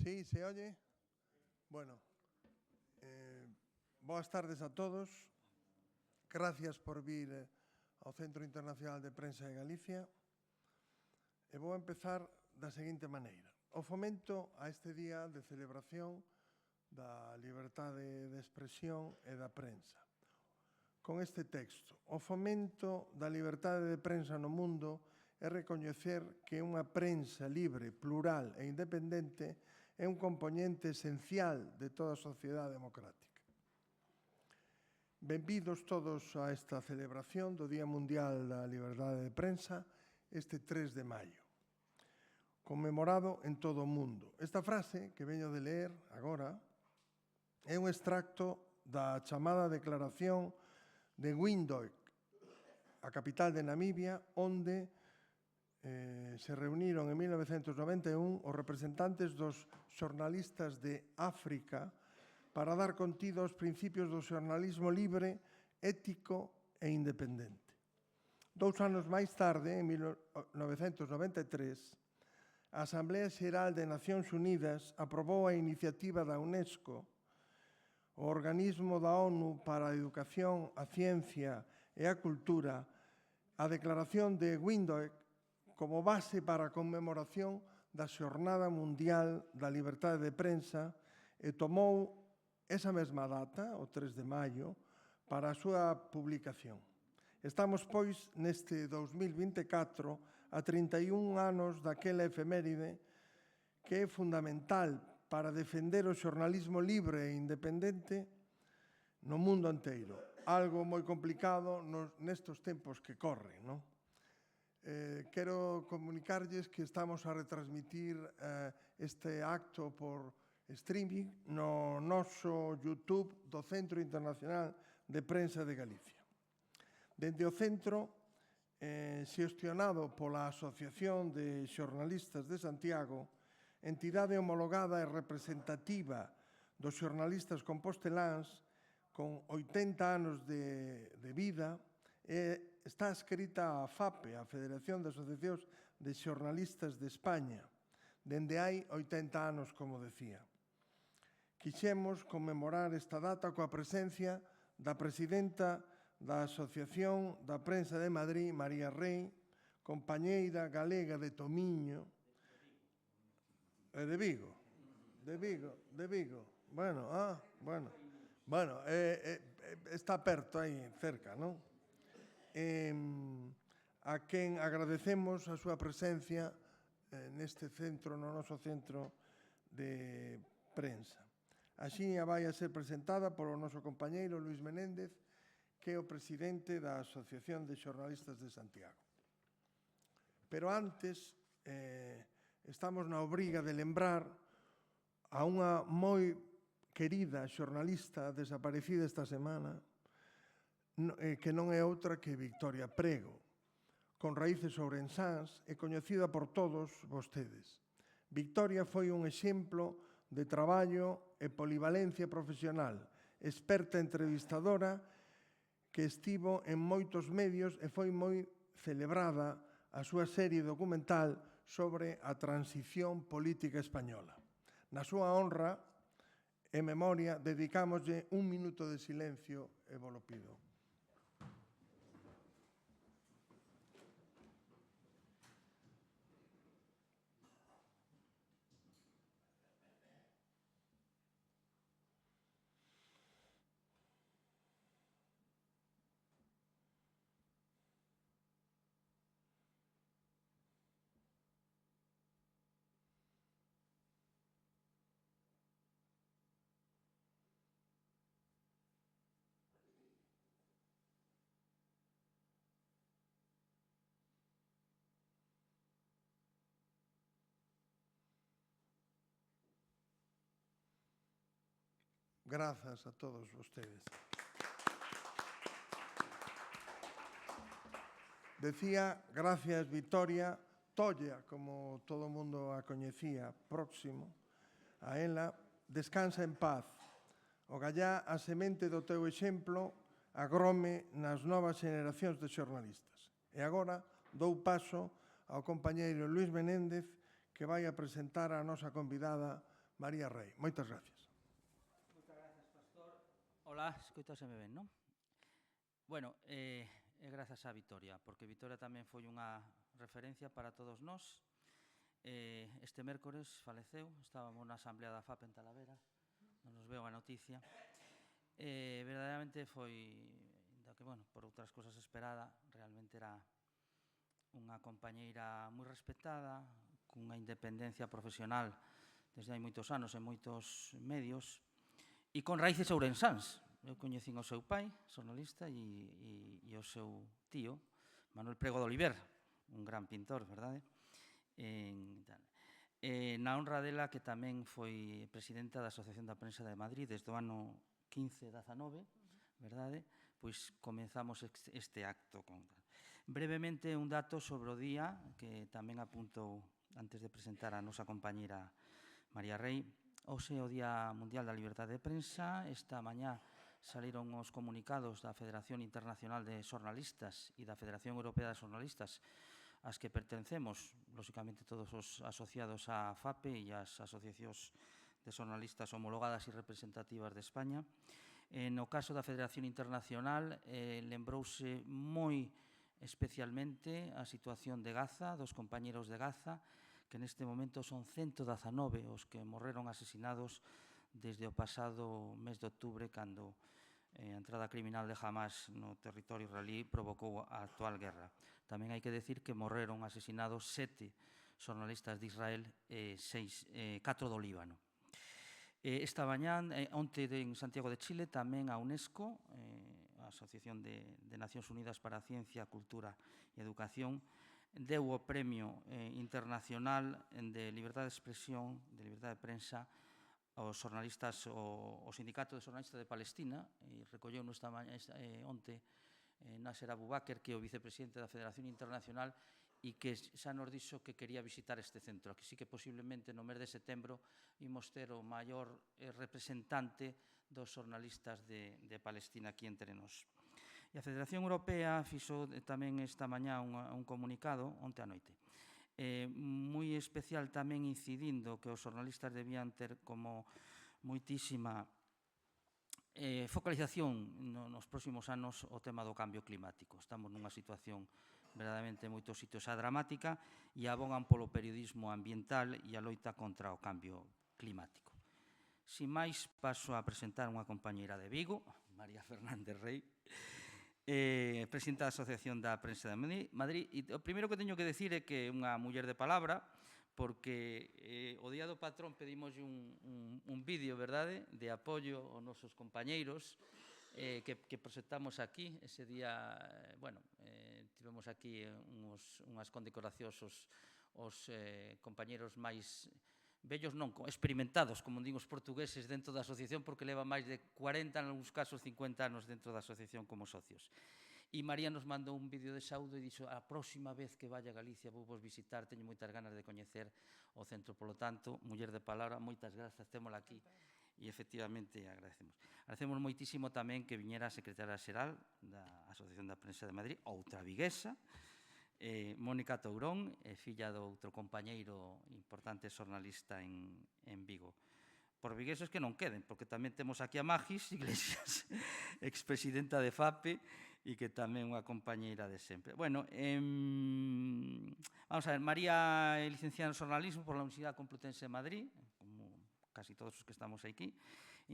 Sí, se oye? Bueno, boas tardes a todos. Gracias por vir ao Centro Internacional de Prensa de Galicia. E vou empezar da seguinte maneira. O fomento a este día de celebración da liberdade de expresión e da prensa. Con este texto, o fomento da liberdade de prensa no mundo é recoñecer que unha prensa libre, plural e independente é un componente esencial de toda a sociedade democrática. Benvidos todos a esta celebración do Día Mundial da Liberdade de Prensa este 3 de maio, conmemorado en todo o mundo. Esta frase que veño de ler agora é un extracto da chamada Declaración de Windhoek, a capital de Namibia, onde se reuniron en 1991 os representantes dos xornalistas de África para dar contido aos principios do xornalismo libre, ético e independente. 2 anos máis tarde, en 1993, a Asamblea Xeral de Nacións Unidas aprobou a iniciativa da UNESCO, o organismo da ONU para a Educación, a Ciencia e a Cultura, a Declaración de Windhoek como base para a conmemoración da Xornada Mundial da Liberdade de Prensa e tomou esa mesma data, o 3 de maio, para a súa publicación. Estamos, pois, neste 2024, a 31 anos daquela efeméride que é fundamental para defender o xornalismo libre e independente no mundo inteiro. Algo moi complicado nestes tempos que corren, non? Quero comunicarlles que estamos a retransmitir este acto por streaming no noso YouTube do Centro Internacional de Prensa de Galicia. Dende o centro, xestionado pola Asociación de Xornalistas de Santiago, entidade homologada e representativa dos xornalistas composteláns, con 80 anos de vida, está adscrita á FAPE, a Federación de Asociacións de Xornalistas de España, dende hai 80 anos, como decía. Quixemos conmemorar esta data coa presencia da presidenta da Asociación da Prensa de Madrid, María Rey, compañeira galega de Tomiño, de Vigo, de Vigo. Bueno, está perto aí, cerca, non? A quen agradecemos a súa presencia neste centro, no noso centro de prensa. Axiña vai a ser presentada polo noso compañeiro Luís Menéndez, que é o presidente da Asociación de Xornalistas de Santiago. Pero antes, estamos na obriga de lembrar a unha moi querida xornalista desaparecida esta semana, que non é outra que Victoria Prego, con raíces ourensáns e coñecida por todos vostedes. Victoria foi un exemplo de traballo e polivalencia profesional, experta entrevistadora que estivo en moitos medios e foi moi celebrada a súa serie documental sobre a transición política española. Na súa honra e memoria dedicámoslle un minuto de silencio e volo pido. Grazas a todos vostedes. Decía, gracias Victoria, Tolla, como todo o mundo a coñecía, próximo a ela, descansa en paz. O gallá a semente do teu exemplo agrome nas novas xeneracións de xornalistas. E agora dou paso ao compañeiro Luís Menéndez, que vai a presentar a nosa convidada María Rei. Moitas gracias. Moitas grazas, Pastor. Ola, escoitaseme ben, non? Bueno, grazas a Vitoria, porque Vitoria tamén foi unha referencia para todos nós. Este mércores faleceu, estábamos na Asamblea da FAP en Talavera, non nos veo a noticia. Verdadeiramente foi, da que, bueno, por outras cosas esperada, realmente era unha compañeira moi respetada, cunha independencia profesional desde hai moitos anos en moitos medios, e con raíces ourensáns. Eu coñecín o seu pai, xornalista, e o seu tío, Manuel Prego de Oliver, un gran pintor, verdade? Na honra dela, que tamén foi presidenta da Asociación da Prensa de Madrid desde o ano 15-19, verdade? Pois comenzamos este acto. Brevemente, un dato sobre o día, que tamén apuntou antes de presentar a nosa compañera María Rei. Hoxe é o Día Mundial da Liberdade de Prensa. Esta mañá saliron os comunicados da Federación Internacional de Xornalistas e da Federación Europea de Xornalistas, ás que pertencemos, lóxicamente, todos os asociados á FAPE e ás asociacións de xornalistas homologadas e representativas de España. No caso da Federación Internacional, lembrouse moi especialmente a situación de Gaza, dos compañeros de Gaza, que neste momento son 119 os que morreron asesinados desde o pasado mes de outubro, cando a entrada criminal de Hamas no territorio israelí provocou a actual guerra. Tamén hai que decir que morreron asesinados 7 xornalistas de Israel e 4 do Líbano. Esta mañá, onte en Santiago de Chile, tamén a UNESCO, a Asociación de Nacións Unidas para a Ciencia, Cultura e Educación, deu o Premio Internacional de Liberdade de Expresión, de Liberdade de Prensa, aos xornalistas, o Sindicato de Xornalistas de Palestina, e recolleu onte Nasser Abu Bakr, que é o vicepresidente da Federación Internacional, e que xa nos dixo que quería visitar este centro. Aquí sí que posiblemente no mes de setembro imos ter o maior representante dos xornalistas de Palestina aquí entre nós. E a Federación Europea fixo tamén esta mañá un comunicado, onte a noite, moi especial tamén incidindo que os xornalistas debían ter como moitísima focalización nos próximos anos o tema do cambio climático. Estamos nunha situación verdadeiramente en moitos sitios dramática e abogan polo periodismo ambiental e a loita contra o cambio climático. Sin máis, paso a presentar unha compañeira de Vigo, María Fernández Rei, presidenta da Asociación da Prensa de Madrid. E o primeiro que teño que decir é que é unha muller de palabra, porque o Día do Patrón pedimos un vídeo, verdade, de apoio aos nosos compañeiros que presentamos aquí. Ese día, bueno, tivemos aquí unhas condecoracións os compañeiros máis vellos, non, experimentados, como din os portugueses, dentro da asociación, porque leva máis de 40, en algúns casos 50 anos dentro da asociación como socios. E María nos mandou un vídeo de saúdo e dixo: a próxima vez que vaya a Galicia vou vos visitar, teño moitas ganas de coñecer o centro. Polo tanto, muller de palabra, moitas grazas, témola aquí. E efectivamente agradecemos. Agradecemos moitísimo tamén que viñera a secretaria xeral da Asociación da Prensa de Madrid, outra viguesa, Mónica Tourón, filla do outro compañeiro importante xornalista en Vigo. Por vigueses que non queden, porque tamén temos aquí a Magis Iglesias, expresidenta de FAPE, e que tamén unha compañeira de sempre. Bueno, vamos a ver, María é licenciada en xornalismo por la Universidade Complutense de Madrid, como casi todos os que estamos aquí.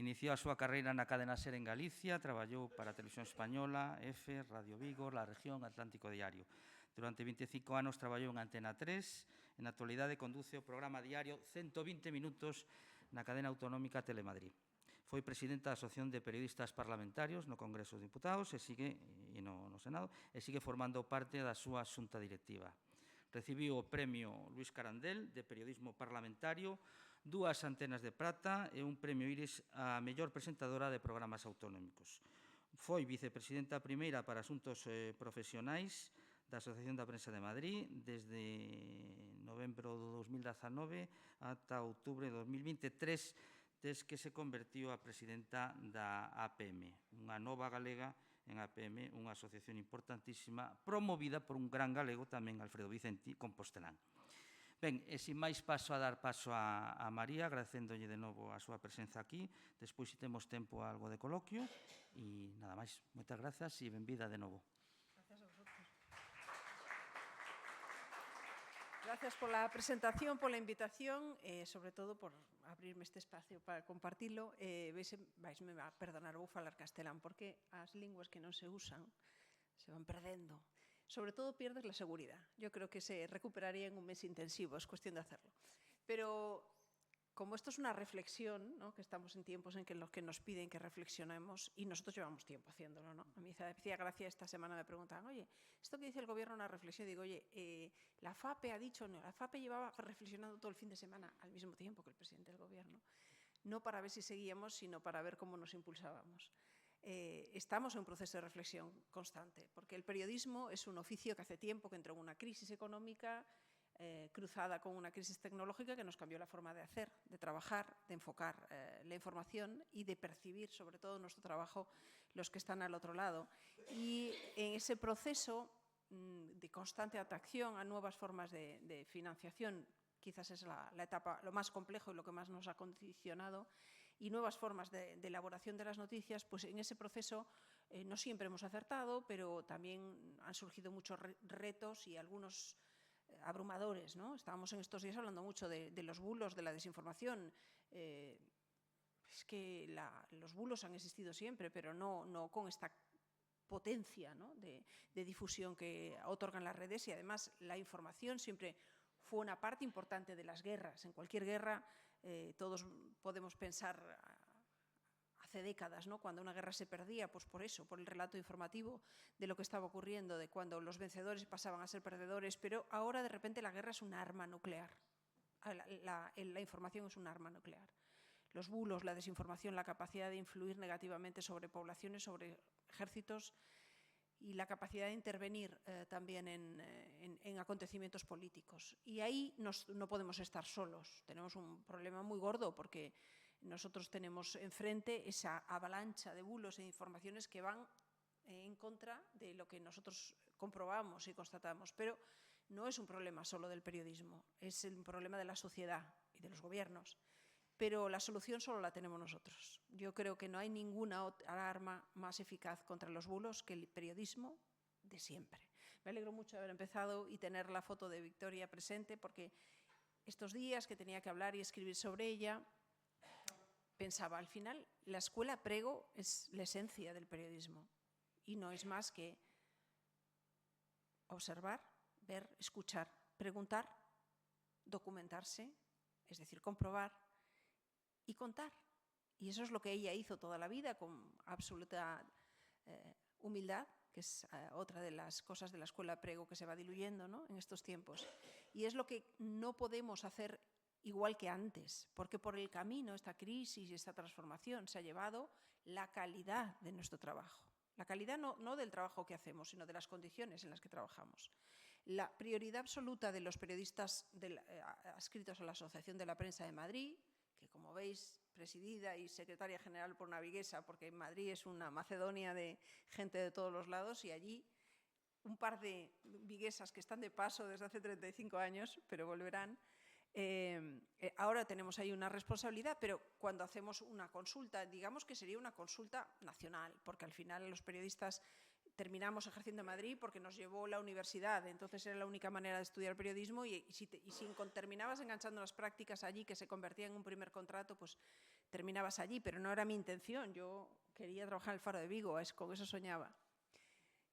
Iniciou a súa carreira na cadena SER en Galicia, traballou para a Televisión Española, EFE, Radio Vigo, La Región, Atlántico Diario. Durante 25 anos traballou en Antena 3, en actualidade conduce o programa diario 120 minutos na cadena autonómica Telemadrid. Foi presidenta da Asociación de Periodistas Parlamentarios no Congreso dos Diputados e no Senado, e sigue formando parte da súa xunta directiva. Recibiu o Premio Luis Carandel de Periodismo Parlamentario, 2 Antenas de Prata e un Premio Iris a mellor presentadora de programas autonómicos. Foi vicepresidenta primeira para asuntos profesionais da Asociación da Prensa de Madrid desde novembro do 2019 ata outubro de 2023, desde que se convertiu a presidenta da APM, unha nova galega en APM, unha asociación importantísima promovida por un gran galego tamén, Alfredo Vicenti, compostelán. Ben, e sin máis paso a dar paso a María, agradecéndolle de novo a súa presenza aquí. Despois, se temos tempo, algo de coloquio. E nada máis. Moitas grazas e benvida de novo. Gracias a vosotros. Gracias pola presentación, pola invitación e, sobre todo, por abrirme este espacio para compartilo. Vaisme a perdonar, vou falar castelán, porque as linguas que non se usan se van perdendo. Sobre todo pierdes la seguridad. Yo creo que se recuperaría en un mes intensivo, es cuestión de hacerlo. Pero como esto es una reflexión, ¿no?, que estamos en tiempos en los que nos piden que reflexionemos y nosotros llevamos tiempo haciéndolo, ¿no? A mí me hacía gracia esta semana, me preguntaban, oye, esto que dice el gobierno es una reflexión. Digo, oye, la FAPE ha dicho, no, la FAPE llevaba reflexionando todo el fin de semana al mismo tiempo que el presidente del gobierno. No para ver si seguíamos, sino para ver cómo nos impulsábamos. Estamos en un proceso de reflexión constante, porque el periodismo es un oficio que hace tiempo que entró en una crisis económica cruzada con una crisis tecnológica que nos cambió la forma de hacer, de trabajar, de enfocar la información y de percibir, sobre todo, nuestro trabajo, los que están al otro lado. Y en ese proceso de constante atracción a nuevas formas de financiación, quizás es la etapa, lo más complejo y lo que más nos ha condicionado, y nuevas formas de elaboración de las noticias, pues en ese proceso no siempre hemos acertado, pero también han surgido muchos retos y algunos abrumadores, ¿no? Estábamos en estos días hablando mucho de los bulos, de la desinformación. Es que los bulos han existido siempre, pero no con esta potencia, ¿no?, de difusión que otorgan las redes, y además la información siempre fue una parte importante de las guerras. En cualquier guerra todos podemos pensar hace décadas, ¿no?, cuando una guerra se perdía, pues por eso, por el relato informativo de lo que estaba ocurriendo, de cuando los vencedores pasaban a ser perdedores, pero ahora de repente la guerra es un arma nuclear. La información es un arma nuclear. Los bulos, la desinformación, la capacidad de influir negativamente sobre poblaciones, sobre ejércitos, y la capacidad de intervenir también en acontecimientos políticos. Y ahí no podemos estar solos. Tenemos un problema muy gordo porque nosotros tenemos enfrente esa avalancha de bulos e informaciones que van en contra de lo que nosotros comprobamos y constatamos. Pero no es un problema solo del periodismo, es un problema de la sociedad y de los gobiernos. Pero la solución solo la tenemos nosotros. Yo creo que no hay ninguna otra arma más eficaz contra los bulos que el periodismo de siempre. Me alegro mucho de haber empezado y tener la foto de Victoria presente, porque estos días que tenía que hablar y escribir sobre ella, pensaba, al final, la escuela Prego es la esencia del periodismo y no es más que observar, ver, escuchar, preguntar, documentarse, es decir, comprobar, y contar. Y eso es lo que ella hizo toda la vida, con absoluta humildad, que es otra de las cosas de la escuela Prego que se va diluyendo, ¿no?, en estos tiempos. Y es lo que no podemos hacer igual que antes, porque por el camino, esta crisis y esta transformación se ha llevado la calidad de nuestro trabajo. La calidad no del trabajo que hacemos, sino de las condiciones en las que trabajamos. La prioridad absoluta de los periodistas adscritos a la Asociación de la Prensa de Madrid, que, como veis, presidida y secretaria general por una viguesa, porque Madrid es una Macedonia de gente de todos los lados, y allí un par de viguesas que están de paso desde hace 35 años, pero volverán. Ahora tenemos ahí una responsabilidad, pero cuando hacemos una consulta, digamos que sería una consulta nacional, porque al final los periodistas terminamos ejerciendo en Madrid porque nos llevó la universidad, entonces era la única manera de estudiar periodismo, y si terminabas enganchando las prácticas allí, que se convertía en un primer contrato, pues terminabas allí, pero no era mi intención. Yo quería trabajar en el Faro de Vigo, con eso soñaba,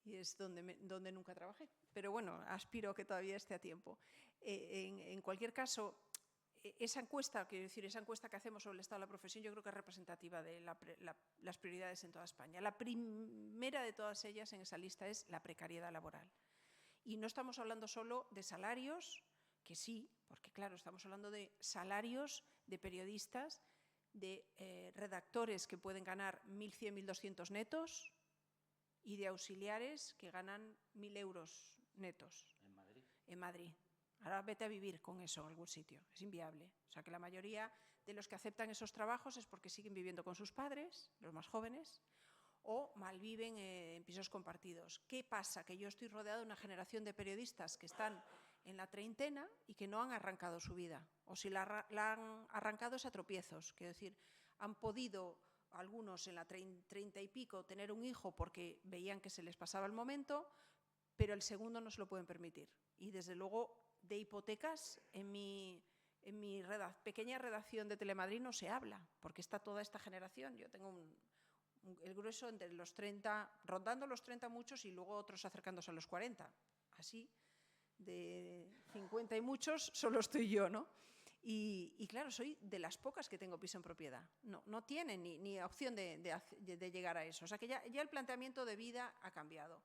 y es donde nunca trabajé. Pero bueno, aspiro a que todavía esté a tiempo. En cualquier caso, esa encuesta, quiero decir, esa encuesta que hacemos sobre el estado de la profesión, yo creo que es representativa de las prioridades en toda España. La primera de todas ellas en esa lista es la precariedad laboral. Y no estamos hablando solo de salarios, que sí, porque claro, estamos hablando de salarios de periodistas, de redactores que pueden ganar 1.100, 1.200 netos, y de auxiliares que ganan 1.000 euros netos. En Madrid. Ahora vete a vivir con eso en algún sitio, es inviable. O sea que la mayoría de los que aceptan esos trabajos es porque siguen viviendo con sus padres, los más jóvenes, o malviven en pisos compartidos. ¿Qué pasa? Que yo estoy rodeado de una generación de periodistas que están en la treintena y que no han arrancado su vida, o si la han arrancado es a tropiezos, quiero decir, han podido algunos en la 30 y pico tener un hijo porque veían que se les pasaba el momento, pero el segundo no se lo pueden permitir. Y desde luego de hipotecas en mi pequeña redacción de Telemadrid no se habla, porque está toda esta generación. Yo tengo el grueso entre los 30, rondando los 30 muchos y luego otros acercándose a los 40. Así, de 50 y muchos, solo estoy yo, ¿no? Y claro, soy de las pocas que tengo piso en propiedad. No tienen ni opción de llegar a eso. O sea que ya el planteamiento de vida ha cambiado.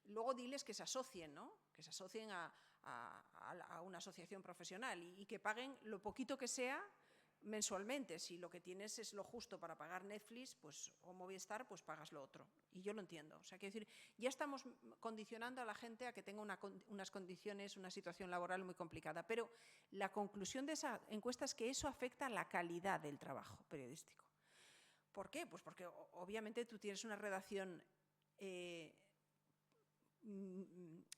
Luego diles que se asocien, ¿no? Que se asocien a una asociación profesional y que paguen lo poquito que sea mensualmente. Si lo que tienes es lo justo para pagar Netflix o Movistar, pues pagas lo otro. Y yo lo entiendo. O sea, quiero decir, ya estamos condicionando a la gente a que tenga unas condiciones, una situación laboral muy complicada. Pero la conclusión de esa encuesta es que eso afecta a la calidad del trabajo periodístico. ¿Por qué? Pues porque obviamente tú tienes una redacción que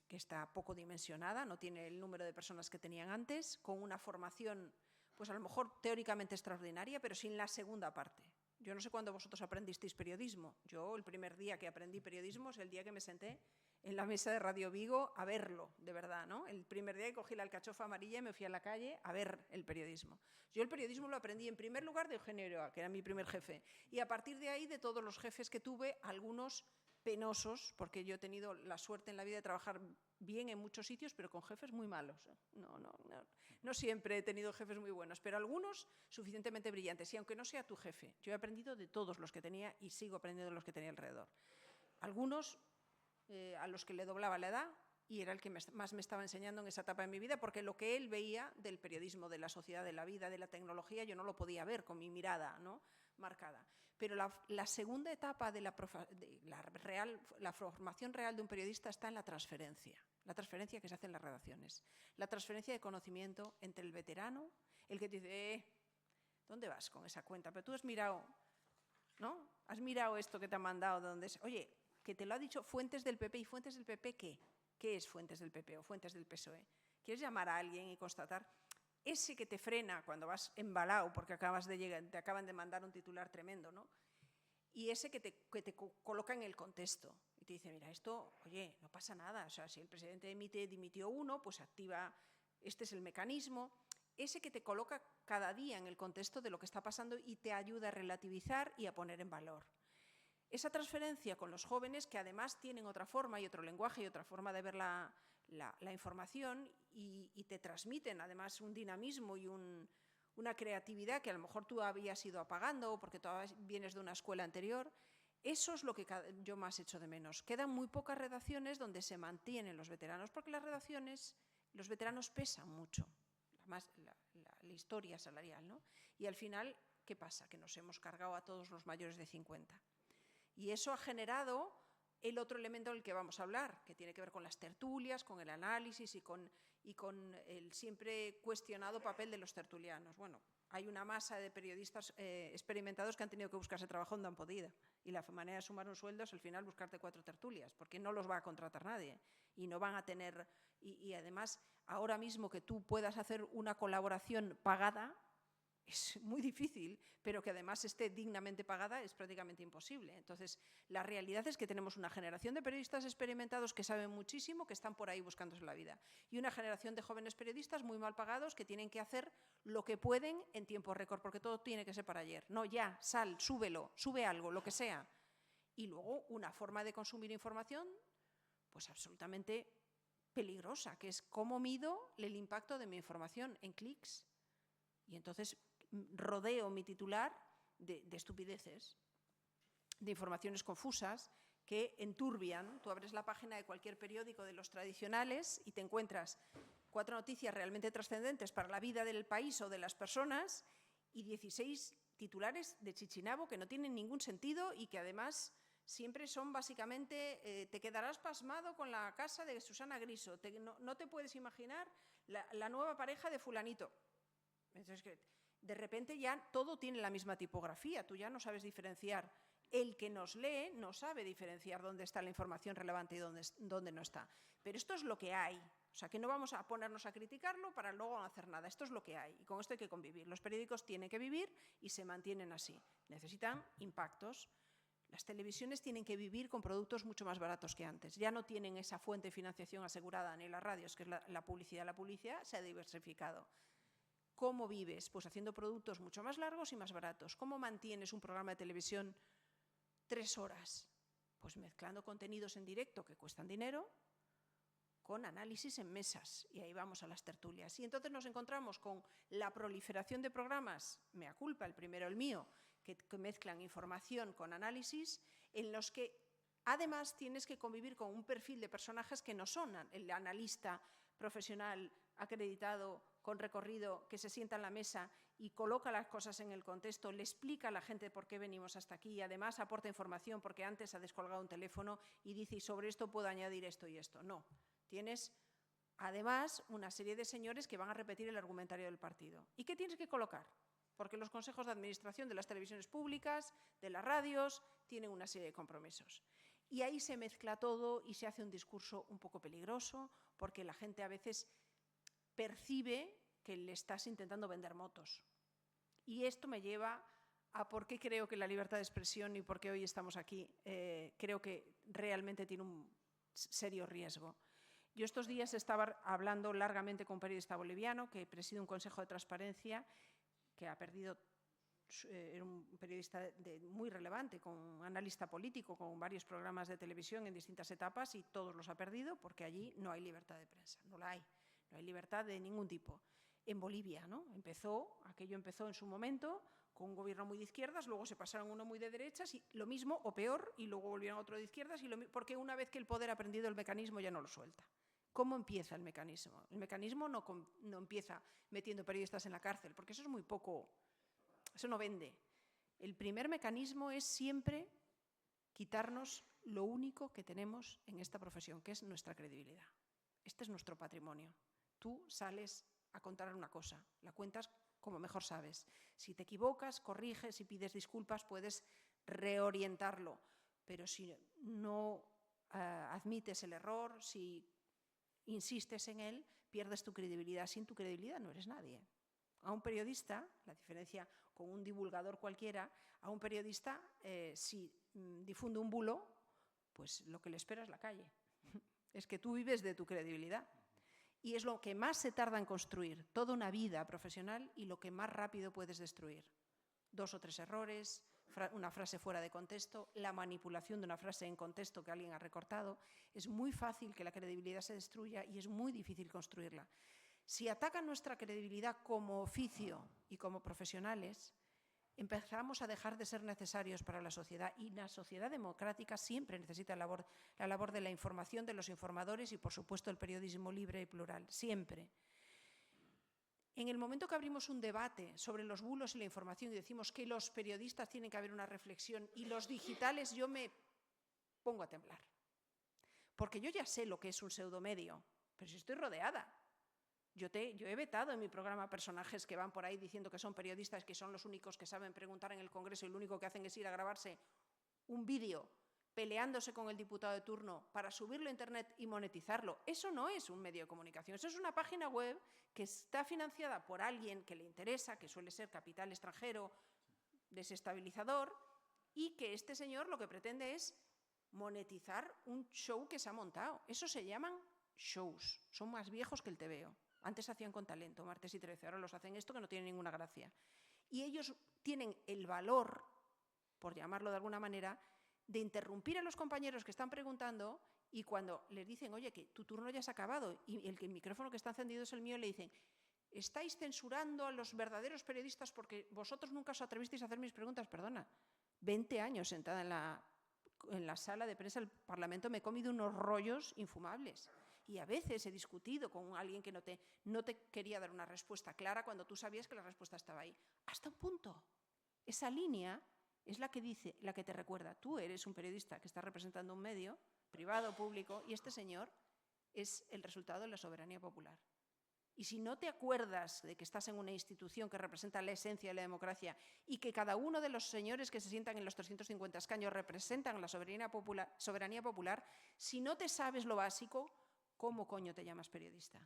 está poco dimensionada, no tiene el número de personas que tenían antes, con una formación, pues a lo mejor teóricamente extraordinaria, pero sin la segunda parte. Yo no sé cuándo vosotros aprendisteis periodismo. Yo el primer día que aprendí periodismo es el día que me senté en la mesa de Radio Vigo a verlo, de verdad, ¿no? El primer día que cogí la alcachofa amarilla y me fui a la calle a ver el periodismo. Yo el periodismo lo aprendí en primer lugar de Eugenio Eiroa, que era mi primer jefe, y a partir de ahí de todos los jefes que tuve, algunos penosos, porque yo he tenido la suerte en la vida de trabajar bien en muchos sitios, pero con jefes muy malos. No siempre he tenido jefes muy buenos, pero algunos suficientemente brillantes. Y aunque no sea tu jefe, yo he aprendido de todos los que tenía y sigo aprendiendo de los que tenía alrededor. Algunos a los que le doblaba la edad y era el que más me estaba enseñando en esa etapa de mi vida, porque lo que él veía del periodismo, de la sociedad, de la vida, de la tecnología, yo no lo podía ver con mi mirada, ¿no?, marcada. Pero la segunda etapa de la formación real de un periodista está en la transferencia que se hace en las redacciones, la transferencia de conocimiento entre el veterano, el que te dice, ¿dónde vas con esa cuenta? Pero tú has mirado, ¿no? Has mirado esto que te han mandado, oye, que te lo ha dicho Fuentes del PP, ¿y Fuentes del PP qué? ¿Qué es Fuentes del PP o Fuentes del PSOE? ¿Quieres llamar a alguien y constatar? Ese que te frena cuando vas embalado porque te acaban de mandar un titular tremendo, ¿no? Y ese que te coloca en el contexto y te dice, mira, esto, oye, no pasa nada. O sea, si el presidente dimitió uno, pues activa, este es el mecanismo. Ese que te coloca cada día en el contexto de lo que está pasando y te ayuda a relativizar y a poner en valor. Esa transferencia con los jóvenes, que además tienen otra forma y otro lenguaje y otra forma de ver la información y te transmiten además un dinamismo y una creatividad que a lo mejor tú habías ido apagando porque todavía vienes de una escuela anterior. Eso es lo que yo más echo de menos. Quedan muy pocas redacciones donde se mantienen los veteranos, porque los veteranos pesan mucho, la historia salarial, ¿no? Y al final, ¿qué pasa? Que nos hemos cargado a todos los mayores de 50. Y eso ha generado el otro elemento del que vamos a hablar, que tiene que ver con las tertulias, con el análisis y con el siempre cuestionado papel de los tertulianos. Bueno, hay una masa de periodistas experimentados que han tenido que buscarse trabajo donde han podido. Y la manera de sumar un sueldo es al final buscarte 4 tertulias, porque no los va a contratar nadie. Y no van a tener... Y además, ahora mismo que tú puedas hacer una colaboración pagada, es muy difícil, pero que además esté dignamente pagada es prácticamente imposible. Entonces, la realidad es que tenemos una generación de periodistas experimentados que saben muchísimo, que están por ahí buscándose la vida, y una generación de jóvenes periodistas muy mal pagados que tienen que hacer lo que pueden en tiempo récord, porque todo tiene que ser para ayer. No, ya, sube algo, lo que sea. Y luego una forma de consumir información pues absolutamente peligrosa, que es cómo mido el impacto de mi información en clics. Y entonces rodeo mi titular de estupideces, de informaciones confusas que enturbian. Tú abres la página de cualquier periódico de los tradicionales y te encuentras 4 noticias realmente trascendentes para la vida del país o de las personas y 16 titulares de chichinabo que no tienen ningún sentido y que además siempre son básicamente te quedarás pasmado con la casa de Susana Griso, no te puedes imaginar la nueva pareja de fulanito. Entonces, que de repente ya todo tiene la misma tipografía, tú ya no sabes diferenciar. El que nos lee no sabe diferenciar dónde está la información relevante y dónde no está. Pero esto es lo que hay. O sea, que no vamos a ponernos a criticarlo para luego no hacer nada. Esto es lo que hay y con esto hay que convivir. Los periódicos tienen que vivir y se mantienen así. Necesitan impactos. Las televisiones tienen que vivir con productos mucho más baratos que antes. Ya no tienen esa fuente de financiación asegurada ni las radios, que es la publicidad. La publicidad se ha diversificado. ¿Cómo vives? Pues haciendo productos mucho más largos y más baratos. ¿Cómo mantienes un programa de televisión 3 horas? Pues mezclando contenidos en directo que cuestan dinero con análisis en mesas, y ahí vamos a las tertulias. Y entonces nos encontramos con la proliferación de programas, mea culpa, el primero el mío, que mezclan información con análisis, en los que además tienes que convivir con un perfil de personajes que no son el analista profesional acreditado, con recorrido, que se sienta en la mesa y coloca las cosas en el contexto, le explica a la gente por qué venimos hasta aquí y además aporta información porque antes ha descolgado un teléfono y dice, y sobre esto puedo añadir esto y esto. No. Tienes, además, una serie de señores que van a repetir el argumentario del partido. ¿Y qué tienes que colocar? Porque los consejos de administración de las televisiones públicas, de las radios, tienen una serie de compromisos. Y ahí se mezcla todo y se hace un discurso un poco peligroso, porque la gente a veces percibe que le estás intentando vender motos. Y esto me lleva a por qué creo que la libertad de expresión y por qué hoy estamos aquí, creo que realmente tiene un serio riesgo. Yo estos días estaba hablando largamente con un periodista boliviano que preside un consejo de transparencia que ha perdido, era un periodista muy relevante, con analista político, con varios programas de televisión en distintas etapas y todos los ha perdido porque allí no hay libertad de prensa, no la hay, no hay libertad de ningún tipo. En Bolivia, ¿no? Aquello empezó en su momento con un gobierno muy de izquierdas, luego se pasaron uno muy de derechas, y lo mismo o peor, y luego volvieron a otro de izquierdas, porque una vez que el poder ha aprendido el mecanismo ya no lo suelta. ¿Cómo empieza el mecanismo? El mecanismo no empieza metiendo periodistas en la cárcel, porque eso es muy poco, eso no vende. El primer mecanismo es siempre quitarnos lo único que tenemos en esta profesión, que es nuestra credibilidad. Este es nuestro patrimonio. Tú sales a contar una cosa, la cuentas como mejor sabes. Si te equivocas, corriges y pides disculpas, puedes reorientarlo. Pero si no admites el error, si insistes en él, pierdes tu credibilidad. Sin tu credibilidad no eres nadie. A un periodista, la diferencia con un divulgador cualquiera, a un periodista, si difunde un bulo, pues lo que le espera es la calle. Es que tú vives de tu credibilidad. Y es lo que más se tarda en construir, toda una vida profesional, y lo que más rápido puedes destruir. 2 o 3 errores, una frase fuera de contexto, la manipulación de una frase en contexto que alguien ha recortado. Es muy fácil que la credibilidad se destruya y es muy difícil construirla. Si atacan nuestra credibilidad como oficio y como profesionales, empezamos a dejar de ser necesarios para la sociedad, y la sociedad democrática siempre necesita la labor de la información, de los informadores y, por supuesto, el periodismo libre y plural, siempre. En el momento que abrimos un debate sobre los bulos y la información y decimos que los periodistas tienen que haber una reflexión y los digitales, yo me pongo a temblar. Porque yo ya sé lo que es un pseudomedio, pero si estoy rodeada. Yo he vetado en mi programa personajes que van por ahí diciendo que son periodistas, que son los únicos que saben preguntar en el Congreso y lo único que hacen es ir a grabarse un vídeo peleándose con el diputado de turno para subirlo a Internet y monetizarlo. Eso no es un medio de comunicación, eso es una página web que está financiada por alguien que le interesa, que suele ser capital extranjero desestabilizador, y que este señor lo que pretende es monetizar un show que se ha montado. Eso se llaman shows, son más viejos que el TVO. Antes hacían con talento, martes y 13, ahora los hacen esto que no tiene ninguna gracia. Y ellos tienen el valor, por llamarlo de alguna manera, de interrumpir a los compañeros que están preguntando, y cuando les dicen, oye, que tu turno ya se ha acabado y el micrófono que está encendido es el mío, le dicen, estáis censurando a los verdaderos periodistas porque vosotros nunca os atrevisteis a hacer mis preguntas. Perdona, 20 años sentada en la sala de prensa del Parlamento me he comido unos rollos infumables. Y a veces he discutido con alguien que no te quería dar una respuesta clara cuando tú sabías que la respuesta estaba ahí. Hasta un punto. Esa línea es la que te recuerda. Tú eres un periodista que está representando un medio, privado o público, y este señor es el resultado de la soberanía popular. Y si no te acuerdas de que estás en una institución que representa la esencia de la democracia y que cada uno de los señores que se sientan en los 350 escaños representan la soberanía popular, si no te sabes lo básico, ¿cómo coño te llamas periodista?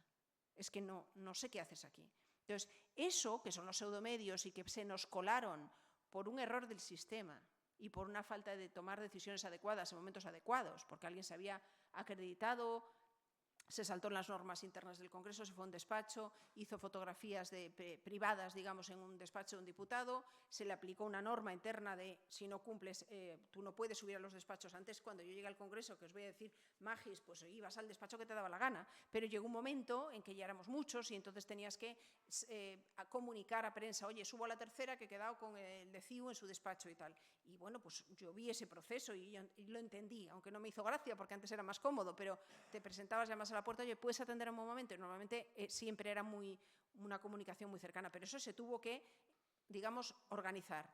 Es que no sé qué haces aquí. Entonces, eso, que son los pseudomedios y que se nos colaron por un error del sistema y por una falta de tomar decisiones adecuadas en momentos adecuados, porque alguien se había acreditado, se saltó en las normas internas del Congreso, se fue a un despacho, hizo fotografías privadas, digamos, en un despacho de un diputado, se le aplicó una norma interna de si no cumples, tú no puedes subir a los despachos. Antes, cuando yo llegué al Congreso, que os voy a decir, magis, pues ibas al despacho que te daba la gana, pero llegó un momento en que ya éramos muchos y entonces tenías que comunicar a prensa, oye, subo a la tercera que he quedado con el de CIU en su despacho y tal. Y bueno, pues yo vi ese proceso y lo entendí, aunque no me hizo gracia porque antes era más cómodo, pero te presentabas, llamas a la puerta, oye, ¿puedes atender en un momento? Y normalmente siempre era una comunicación muy cercana, pero eso se tuvo que, digamos, organizar.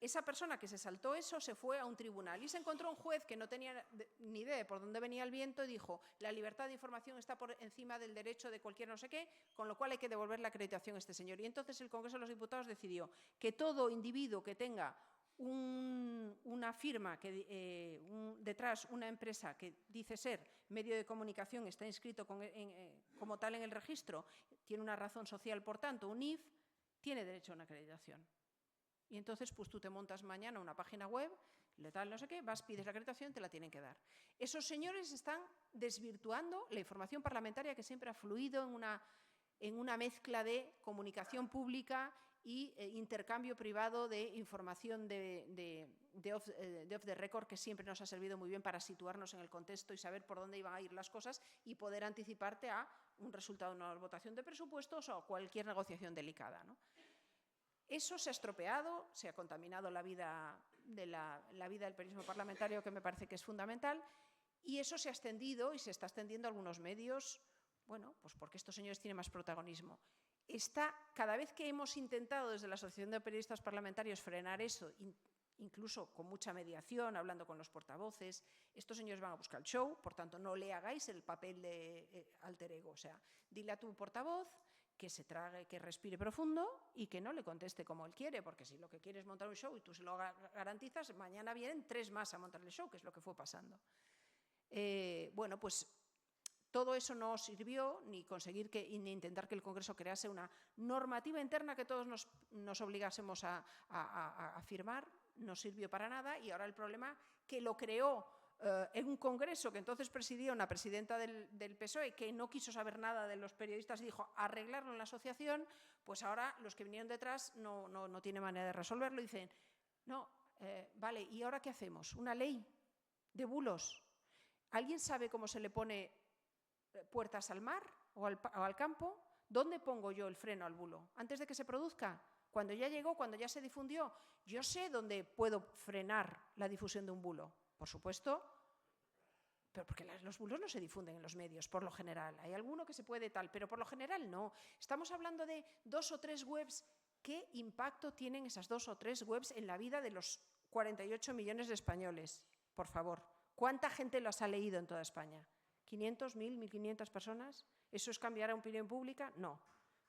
Esa persona que se saltó eso se fue a un tribunal y se encontró un juez que no tenía ni idea de por dónde venía el viento y dijo, la libertad de información está por encima del derecho de cualquier no sé qué, con lo cual hay que devolver la acreditación a este señor. Y entonces el Congreso de los Diputados decidió que todo individuo que tenga una firma, detrás una empresa que dice ser medio de comunicación, está inscrito como tal en el registro, tiene una razón social, por tanto, un IF, tiene derecho a una acreditación. Y entonces, pues tú te montas mañana una página web, tal, no sé qué, vas, pides la acreditación, te la tienen que dar. Esos señores están desvirtuando la información parlamentaria que siempre ha fluido en una mezcla de comunicación pública y intercambio privado de información de off the record, que siempre nos ha servido muy bien para situarnos en el contexto y saber por dónde iban a ir las cosas y poder anticiparte a un resultado de una votación de presupuestos o cualquier negociación delicada, ¿no? Eso se ha estropeado, se ha contaminado la vida del periodismo parlamentario, que me parece que es fundamental, y eso se ha extendido y se está extendiendo a algunos medios, bueno, pues porque estos señores tienen más protagonismo. Cada vez que hemos intentado desde la Asociación de Periodistas Parlamentarios frenar eso, incluso con mucha mediación, hablando con los portavoces, estos señores van a buscar el show, por tanto no le hagáis el papel de alter ego, o sea, dile a tu portavoz que se trague, que respire profundo y que no le conteste como él quiere, porque si lo que quiere es montar un show y tú se lo garantizas, mañana vienen 3 más a montar el show, que es lo que fue pasando. Bueno, pues todo eso no sirvió, ni conseguir ni intentar que el Congreso crease una normativa interna que todos nos obligásemos a firmar, no sirvió para nada, y ahora el problema que lo creó en un Congreso que entonces presidía una presidenta del PSOE que no quiso saber nada de los periodistas y dijo arreglarlo en la asociación, pues ahora los que vinieron detrás no tienen manera de resolverlo y dicen, no, vale, ¿y ahora qué hacemos? ¿Una ley de bulos? ¿Alguien sabe cómo se le pone puertas al mar o al campo? ¿Dónde pongo yo el freno al bulo? ¿Antes de que se produzca? Cuando ya llegó, cuando ya se difundió. Yo sé dónde puedo frenar la difusión de un bulo. Por supuesto, pero porque los bulos no se difunden en los medios, por lo general. Hay alguno que se puede tal, pero por lo general no. Estamos hablando de 2 o 3 webs. ¿Qué impacto tienen esas 2 o 3 webs en la vida de los 48 millones de españoles? Por favor, ¿cuánta gente las ha leído en toda España? ¿500, 1.000, 1.500 personas? ¿Eso es cambiar a opinión pública? No.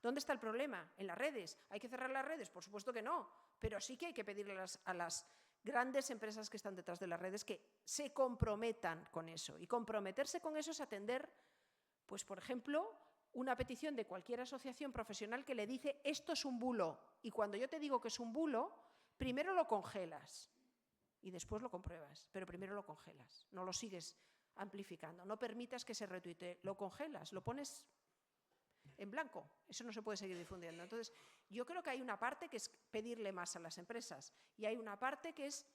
¿Dónde está el problema? En las redes. ¿Hay que cerrar las redes? Por supuesto que no, pero sí que hay que pedirle a las grandes empresas que están detrás de las redes que se comprometan con eso. Y comprometerse con eso es atender, pues por ejemplo, una petición de cualquier asociación profesional que le dice esto es un bulo. Y cuando yo te digo que es un bulo, primero lo congelas y después lo compruebas, pero primero lo congelas, no lo sigues amplificando, no permitas que se retuitee, lo congelas, lo pones en blanco, eso no se puede seguir difundiendo. Entonces, yo creo que hay una parte que es pedirle más a las empresas y hay una parte que es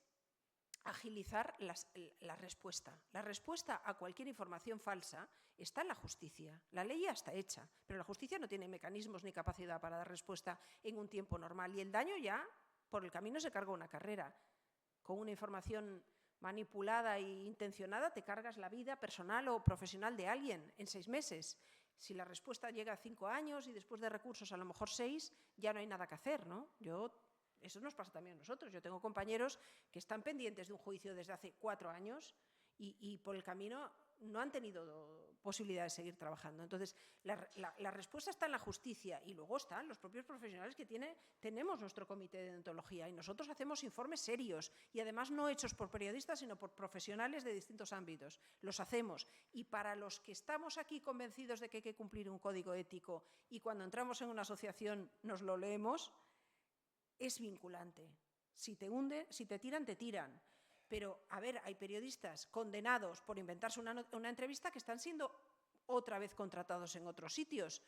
agilizar la respuesta. La respuesta a cualquier información falsa está en la justicia. La ley ya está hecha, pero la justicia no tiene mecanismos ni capacidad para dar respuesta en un tiempo normal y el daño ya por el camino se carga una carrera. Con una información manipulada e intencionada te cargas la vida personal o profesional de alguien en 6 meses. Si la respuesta llega a 5 años y después de recursos a lo mejor 6, ya no hay nada que hacer, ¿no? Eso nos pasa también a nosotros. Yo tengo compañeros que están pendientes de un juicio desde hace 4 años y por el camino no han tenido posibilidad de seguir trabajando. Entonces, la respuesta está en la justicia y luego están los propios profesionales que tenemos nuestro comité de deontología y nosotros hacemos informes serios y además no hechos por periodistas, sino por profesionales de distintos ámbitos. Los hacemos. Y para los que estamos aquí convencidos de que hay que cumplir un código ético y cuando entramos en una asociación nos lo leemos, es vinculante. Si te hunden, si te tiran, te tiran. Pero, a ver, hay periodistas condenados por inventarse una entrevista que están siendo otra vez contratados en otros sitios.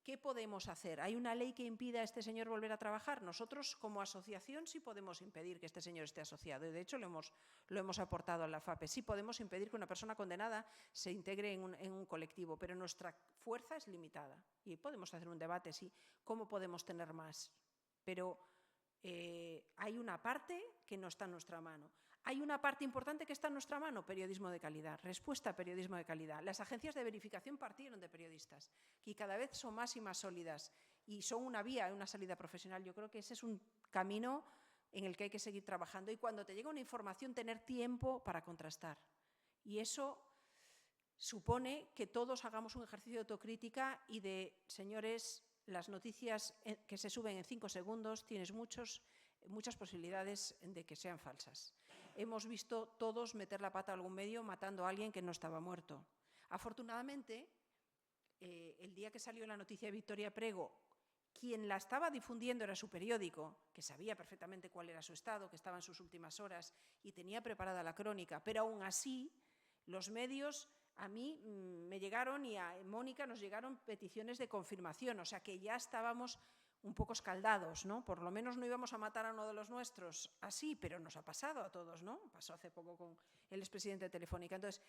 ¿Qué podemos hacer? ¿Hay una ley que impida a este señor volver a trabajar? Nosotros, como asociación, sí podemos impedir que este señor esté asociado. Y, de hecho, lo hemos aportado a la FAPE. Sí podemos impedir que una persona condenada se integre en un colectivo, pero nuestra fuerza es limitada. Y podemos hacer un debate, sí, ¿cómo podemos tener más? Pero hay una parte que no está en nuestra mano. Hay una parte importante que está en nuestra mano, periodismo de calidad, respuesta a periodismo de calidad. Las agencias de verificación partieron de periodistas y cada vez son más y más sólidas y son una vía, una salida profesional. Yo creo que ese es un camino en el que hay que seguir trabajando y cuando te llega una información tener tiempo para contrastar. Y eso supone que todos hagamos un ejercicio de autocrítica y de, señores, las noticias que se suben en 5 segundos tienes muchas posibilidades de que sean falsas. Hemos visto todos meter la pata a algún medio matando a alguien que no estaba muerto. Afortunadamente, el día que salió la noticia de Victoria Prego, quien la estaba difundiendo era su periódico, que sabía perfectamente cuál era su estado, que estaba en sus últimas horas y tenía preparada la crónica, pero aún así los medios... A mí me llegaron y a Mónica nos llegaron peticiones de confirmación, o sea que ya estábamos un poco escaldados, ¿no? Por lo menos no íbamos a matar a uno de los nuestros así, pero nos ha pasado a todos, ¿no? Pasó hace poco con el expresidente de Telefónica. Entonces,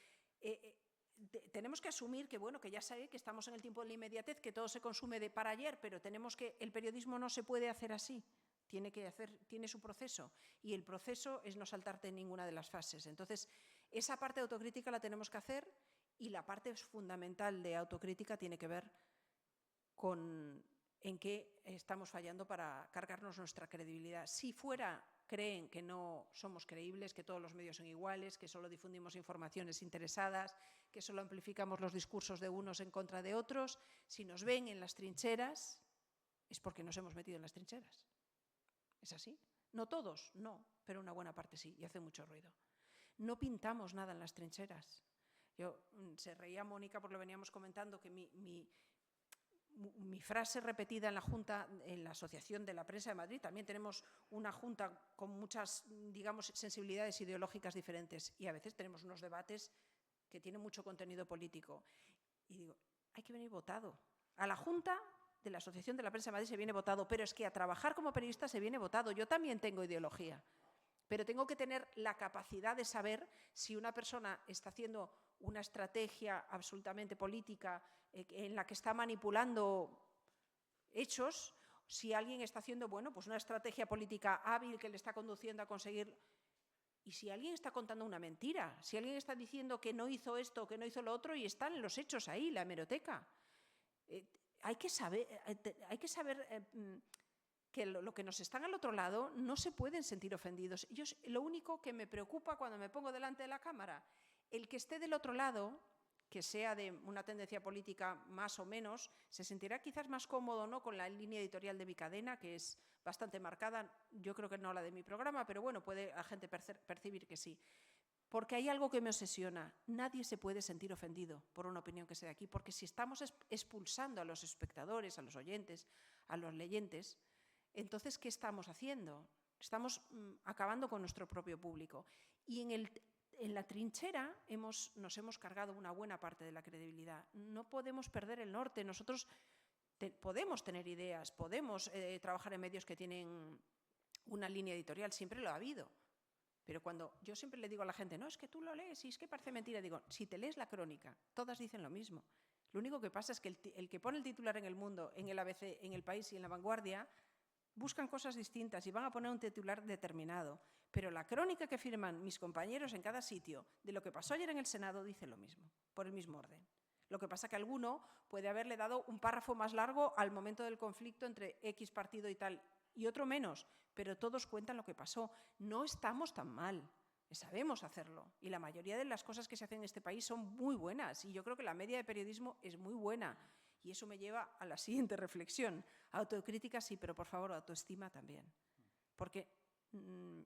tenemos que asumir que, bueno, que ya sé que estamos en el tiempo de la inmediatez, que todo se consume de para ayer, pero tenemos que, el periodismo no se puede hacer así. Tiene su proceso y el proceso es no saltarte en ninguna de las fases. Entonces, esa parte de autocrítica la tenemos que hacer y la parte fundamental de autocrítica tiene que ver con en qué estamos fallando para cargarnos nuestra credibilidad. Si fuera creen que no somos creíbles, que todos los medios son iguales, que solo difundimos informaciones interesadas, que solo amplificamos los discursos de unos en contra de otros, si nos ven en las trincheras es porque nos hemos metido en las trincheras. ¿Es así? No todos, no, pero una buena parte sí, y hace mucho ruido. No pintamos nada en las trincheras. Se reía Mónica porque lo veníamos comentando, que mi frase repetida en la Junta, en la Asociación de la Prensa de Madrid, también tenemos una Junta con muchas, digamos, sensibilidades ideológicas diferentes y a veces tenemos unos debates que tienen mucho contenido político. Y digo, hay que venir votado. A la Junta de la Asociación de la Prensa de Madrid se viene votado, pero es que a trabajar como periodista se viene votado. Yo también tengo ideología, pero tengo que tener la capacidad de saber si una persona está haciendo una estrategia absolutamente política en la que está manipulando hechos, si alguien está haciendo, bueno, pues una estrategia política hábil que le está conduciendo a conseguir... Y si alguien está contando una mentira, si alguien está diciendo que no hizo esto, que no hizo lo otro, y están los hechos ahí, la hemeroteca. Hay que saber que lo que nos están al otro lado no se pueden sentir ofendidos. Lo único que me preocupa cuando me pongo delante de la cámara, el que esté del otro lado, que sea de una tendencia política más o menos, se sentirá quizás más cómodo, ¿no?, con la línea editorial de mi cadena, que es bastante marcada, yo creo que no la de mi programa, pero bueno, puede la gente percibir que sí. Porque hay algo que me obsesiona. Nadie se puede sentir ofendido por una opinión que sea de aquí, porque si estamos expulsando a los espectadores, a los oyentes, a los leyentes, entonces, ¿qué estamos haciendo? Estamos acabando con nuestro propio público. Y en la trinchera nos hemos cargado una buena parte de la credibilidad. No podemos perder el norte. Nosotros podemos tener ideas, podemos trabajar en medios que tienen una línea editorial, siempre lo ha habido. Pero cuando yo siempre le digo a la gente, no, es que tú lo lees y es que parece mentira, digo, si te lees la crónica, todas dicen lo mismo. Lo único que pasa es que el que pone el titular en El Mundo, en el ABC, en El País y en La Vanguardia, buscan cosas distintas y van a poner un titular determinado. Pero la crónica que firman mis compañeros en cada sitio de lo que pasó ayer en el Senado dice lo mismo, por el mismo orden. Lo que pasa es que alguno puede haberle dado un párrafo más largo al momento del conflicto entre X partido y tal, y otro menos, pero todos cuentan lo que pasó. No estamos tan mal. Sabemos hacerlo. Y la mayoría de las cosas que se hacen en este país son muy buenas. Y yo creo que la media de periodismo es muy buena. Y eso me lleva a la siguiente reflexión. Autocrítica sí, pero por favor, autoestima también. Porque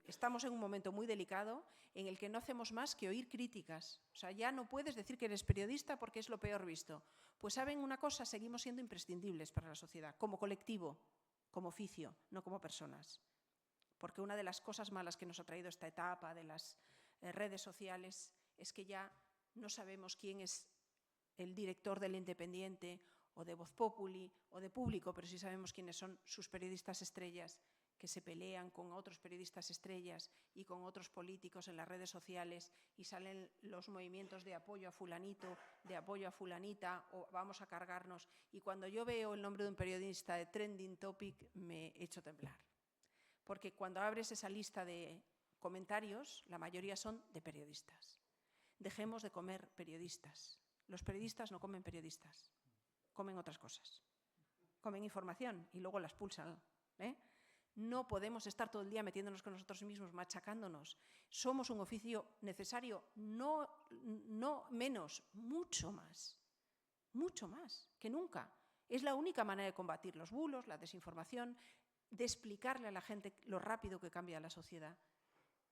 estamos en un momento muy delicado en el que no hacemos más que oír críticas. O sea, ya no puedes decir que eres periodista porque es lo peor visto. Pues saben una cosa, seguimos siendo imprescindibles para la sociedad, como colectivo, como oficio, no como personas. Porque una de las cosas malas que nos ha traído esta etapa de las redes sociales es que ya no sabemos quién es el director del Independiente o de Voz Populi o de Público, pero sí sabemos quiénes son sus periodistas estrellas que se pelean con otros periodistas estrellas y con otros políticos en las redes sociales y salen los movimientos de apoyo a fulanito, de apoyo a fulanita o vamos a cargarnos. Y cuando yo veo el nombre de un periodista de Trending Topic me echo temblar. Porque cuando abres esa lista de comentarios, la mayoría son de periodistas. Dejemos de comer periodistas. Los periodistas no comen periodistas, comen otras cosas. Comen información y luego la expulsan, ¿eh? No podemos estar todo el día metiéndonos con nosotros mismos, machacándonos. Somos un oficio necesario, no menos, mucho más que nunca. Es la única manera de combatir los bulos, la desinformación, de explicarle a la gente lo rápido que cambia la sociedad,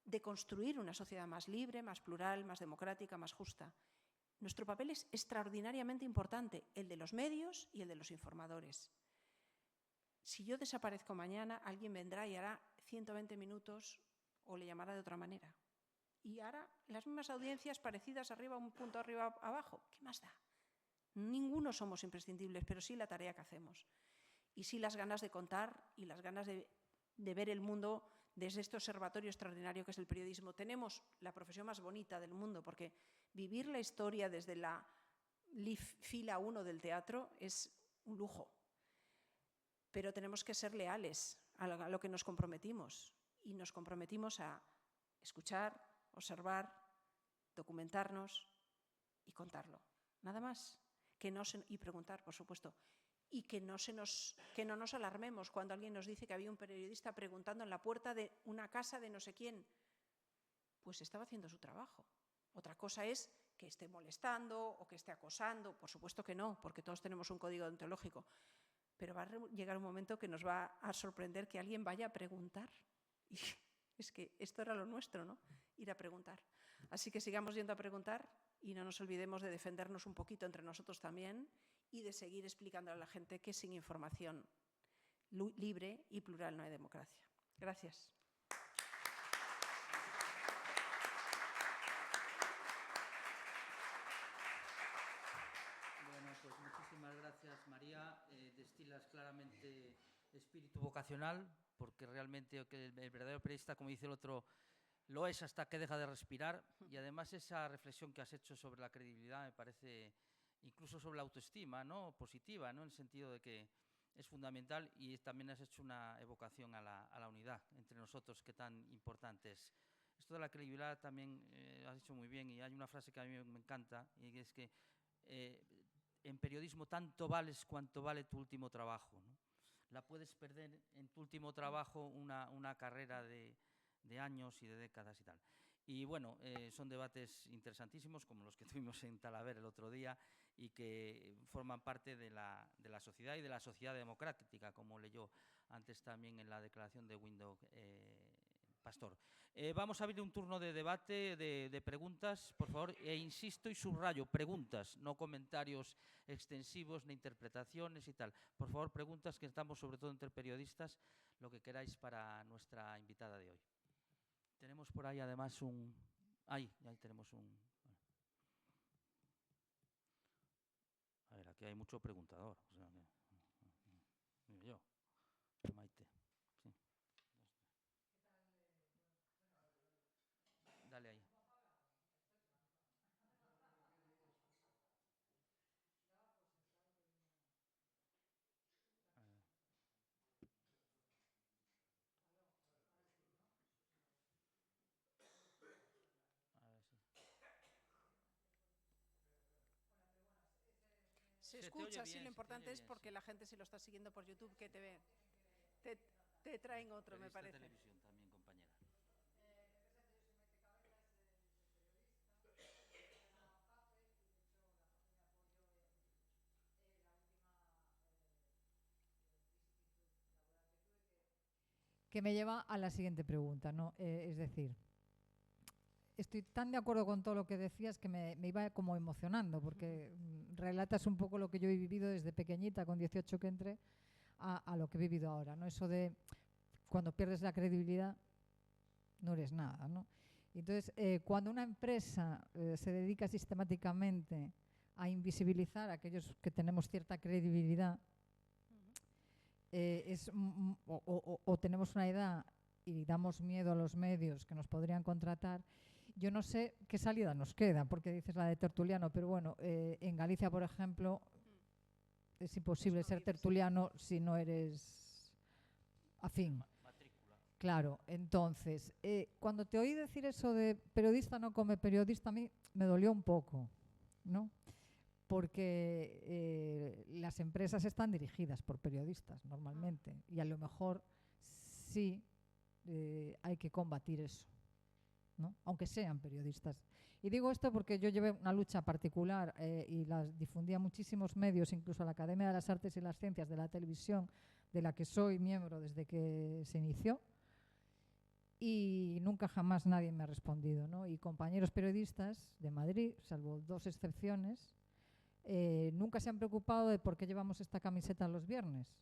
de construir una sociedad más libre, más plural, más democrática, más justa. Nuestro papel es extraordinariamente importante, el de los medios y el de los informadores. Si yo desaparezco mañana, alguien vendrá y hará 120 minutos o le llamará de otra manera. Y hará las mismas audiencias parecidas arriba, un punto arriba, abajo. ¿Qué más da? Ninguno somos imprescindibles, pero sí la tarea que hacemos. Y sí las ganas de contar y las ganas de ver el mundo desde este observatorio extraordinario que es el periodismo. Tenemos la profesión más bonita del mundo, porque vivir la historia desde la fila 1 del teatro es un lujo. Pero tenemos que ser leales a lo que nos comprometimos. Y nos comprometimos a escuchar, observar, documentarnos y contarlo. Nada más. Y preguntar, por supuesto. Y que no nos alarmemos cuando alguien nos dice que había un periodista preguntando en la puerta de una casa de no sé quién. Pues estaba haciendo su trabajo. Otra cosa es que esté molestando o que esté acosando. Por supuesto que no, porque todos tenemos un código deontológico. Pero va a llegar un momento que nos va a sorprender que alguien vaya a preguntar. Y es que esto era lo nuestro, ¿no? Ir a preguntar. Así que sigamos yendo a preguntar y no nos olvidemos de defendernos un poquito entre nosotros también y de seguir explicando a la gente que sin información libre y plural no hay democracia. Gracias. Bueno, pues muchísimas gracias, María. Destilas claramente espíritu vocacional, porque realmente el verdadero periodista, como dice el otro, lo es hasta que deja de respirar. Y además esa reflexión que has hecho sobre la credibilidad me parece, incluso sobre la autoestima, ¿no? Positiva, ¿no? En el sentido de que es fundamental, y también has hecho una evocación a la unidad entre nosotros, que tan importante es. Esto de la credibilidad también has dicho muy bien, y hay una frase que a mí me encanta, y es que en periodismo tanto vales cuanto vale tu último trabajo, ¿no? La puedes perder en tu último trabajo una carrera de años y de décadas y tal. Y bueno, son debates interesantísimos como los que tuvimos en Talaver el otro día y que forman parte de la sociedad y de la sociedad democrática, como leyó antes también en la declaración de Window Pastor. Vamos a abrir un turno de debate, de preguntas, por favor, e insisto y subrayo, preguntas, no comentarios extensivos ni interpretaciones y tal. Por favor, preguntas, que estamos sobre todo entre periodistas, lo que queráis para nuestra invitada de hoy. Tenemos por ahí además ahí tenemos un... A ver, aquí hay mucho preguntador, o sea que... Digo yo, Maite. Sí. Dale ahí. Se escucha, sí, lo importante es porque la gente, si lo está siguiendo por YouTube, que te ve. Te traen otro, me parece. Televisión también, compañera. Que me lleva a la siguiente pregunta, ¿no? Es decir, estoy tan de acuerdo con todo lo que decías que me iba como emocionando, porque relatas un poco lo que yo he vivido desde pequeñita, con 18 que entré, a lo que he vivido ahora, ¿no? Eso de cuando pierdes la credibilidad, no eres nada, ¿no? Entonces, cuando una empresa se dedica sistemáticamente a invisibilizar a aquellos que tenemos cierta credibilidad, o tenemos una edad y damos miedo a los medios que nos podrían contratar, yo no sé qué salida nos queda, porque dices la de tertuliano, pero bueno, en Galicia, por ejemplo, es imposible ser tertuliano si no eres afín. Claro, entonces, cuando te oí decir eso de periodista no come periodista, a mí me dolió un poco, ¿no? Porque las empresas están dirigidas por periodistas normalmente y a lo mejor sí hay que combatir eso, ¿no? Aunque sean periodistas. Y digo esto porque yo llevé una lucha particular y la difundía a muchísimos medios, incluso a la Academia de las Artes y las Ciencias de la Televisión, de la que soy miembro desde que se inició, y nunca jamás nadie me ha respondido, ¿no? Y compañeros periodistas de Madrid, salvo 2 excepciones, nunca se han preocupado de por qué llevamos esta camiseta los viernes.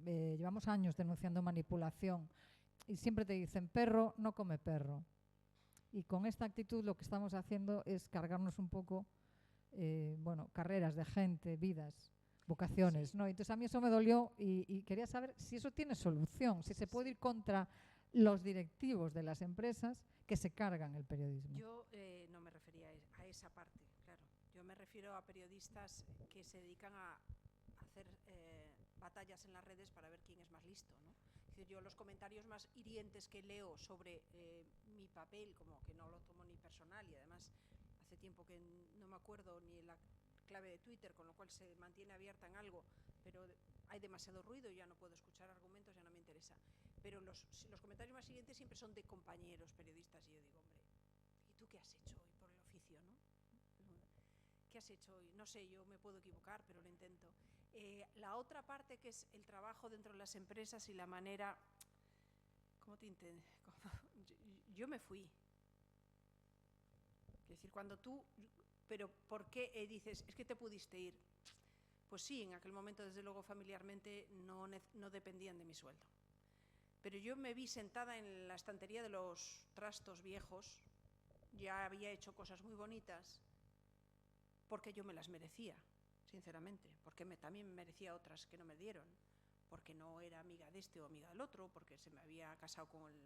Llevamos años denunciando manipulación y siempre te dicen perro no come perro. Y con esta actitud lo que estamos haciendo es cargarnos un poco, bueno, carreras de gente, vidas, vocaciones, ¿no? Entonces a mí eso me dolió y quería saber si eso tiene solución, si se puede ir contra los directivos de las empresas que se cargan el periodismo. Yo no me refería a esa parte, claro. Yo me refiero a periodistas que se dedican a hacer batallas en las redes para ver quién es más listo, ¿no? Es decir, yo los comentarios más hirientes que leo sobre mi papel, como que no lo tomo ni personal, y además hace tiempo que no me acuerdo ni la clave de Twitter, con lo cual se mantiene abierta en algo, pero hay demasiado ruido, ya no puedo escuchar argumentos, ya no me interesa. Pero los comentarios más siguientes siempre son de compañeros periodistas y yo digo, hombre, ¿y tú qué has hecho hoy por el oficio, no? ¿Qué has hecho hoy? No sé, yo me puedo equivocar, pero lo intento. La otra parte, que es el trabajo dentro de las empresas y la manera... ¿Cómo te entiendes? Yo me fui. Es decir, cuando tú... Pero ¿por qué dices, es que te pudiste ir? Pues sí, en aquel momento, desde luego, familiarmente no dependían de mi sueldo. Pero yo me vi sentada en la estantería de los trastos viejos, ya había hecho cosas muy bonitas, porque yo me las merecía, sinceramente, porque también merecía otras que no me dieron, porque no era amiga de este o amiga del otro, porque se me había casado con el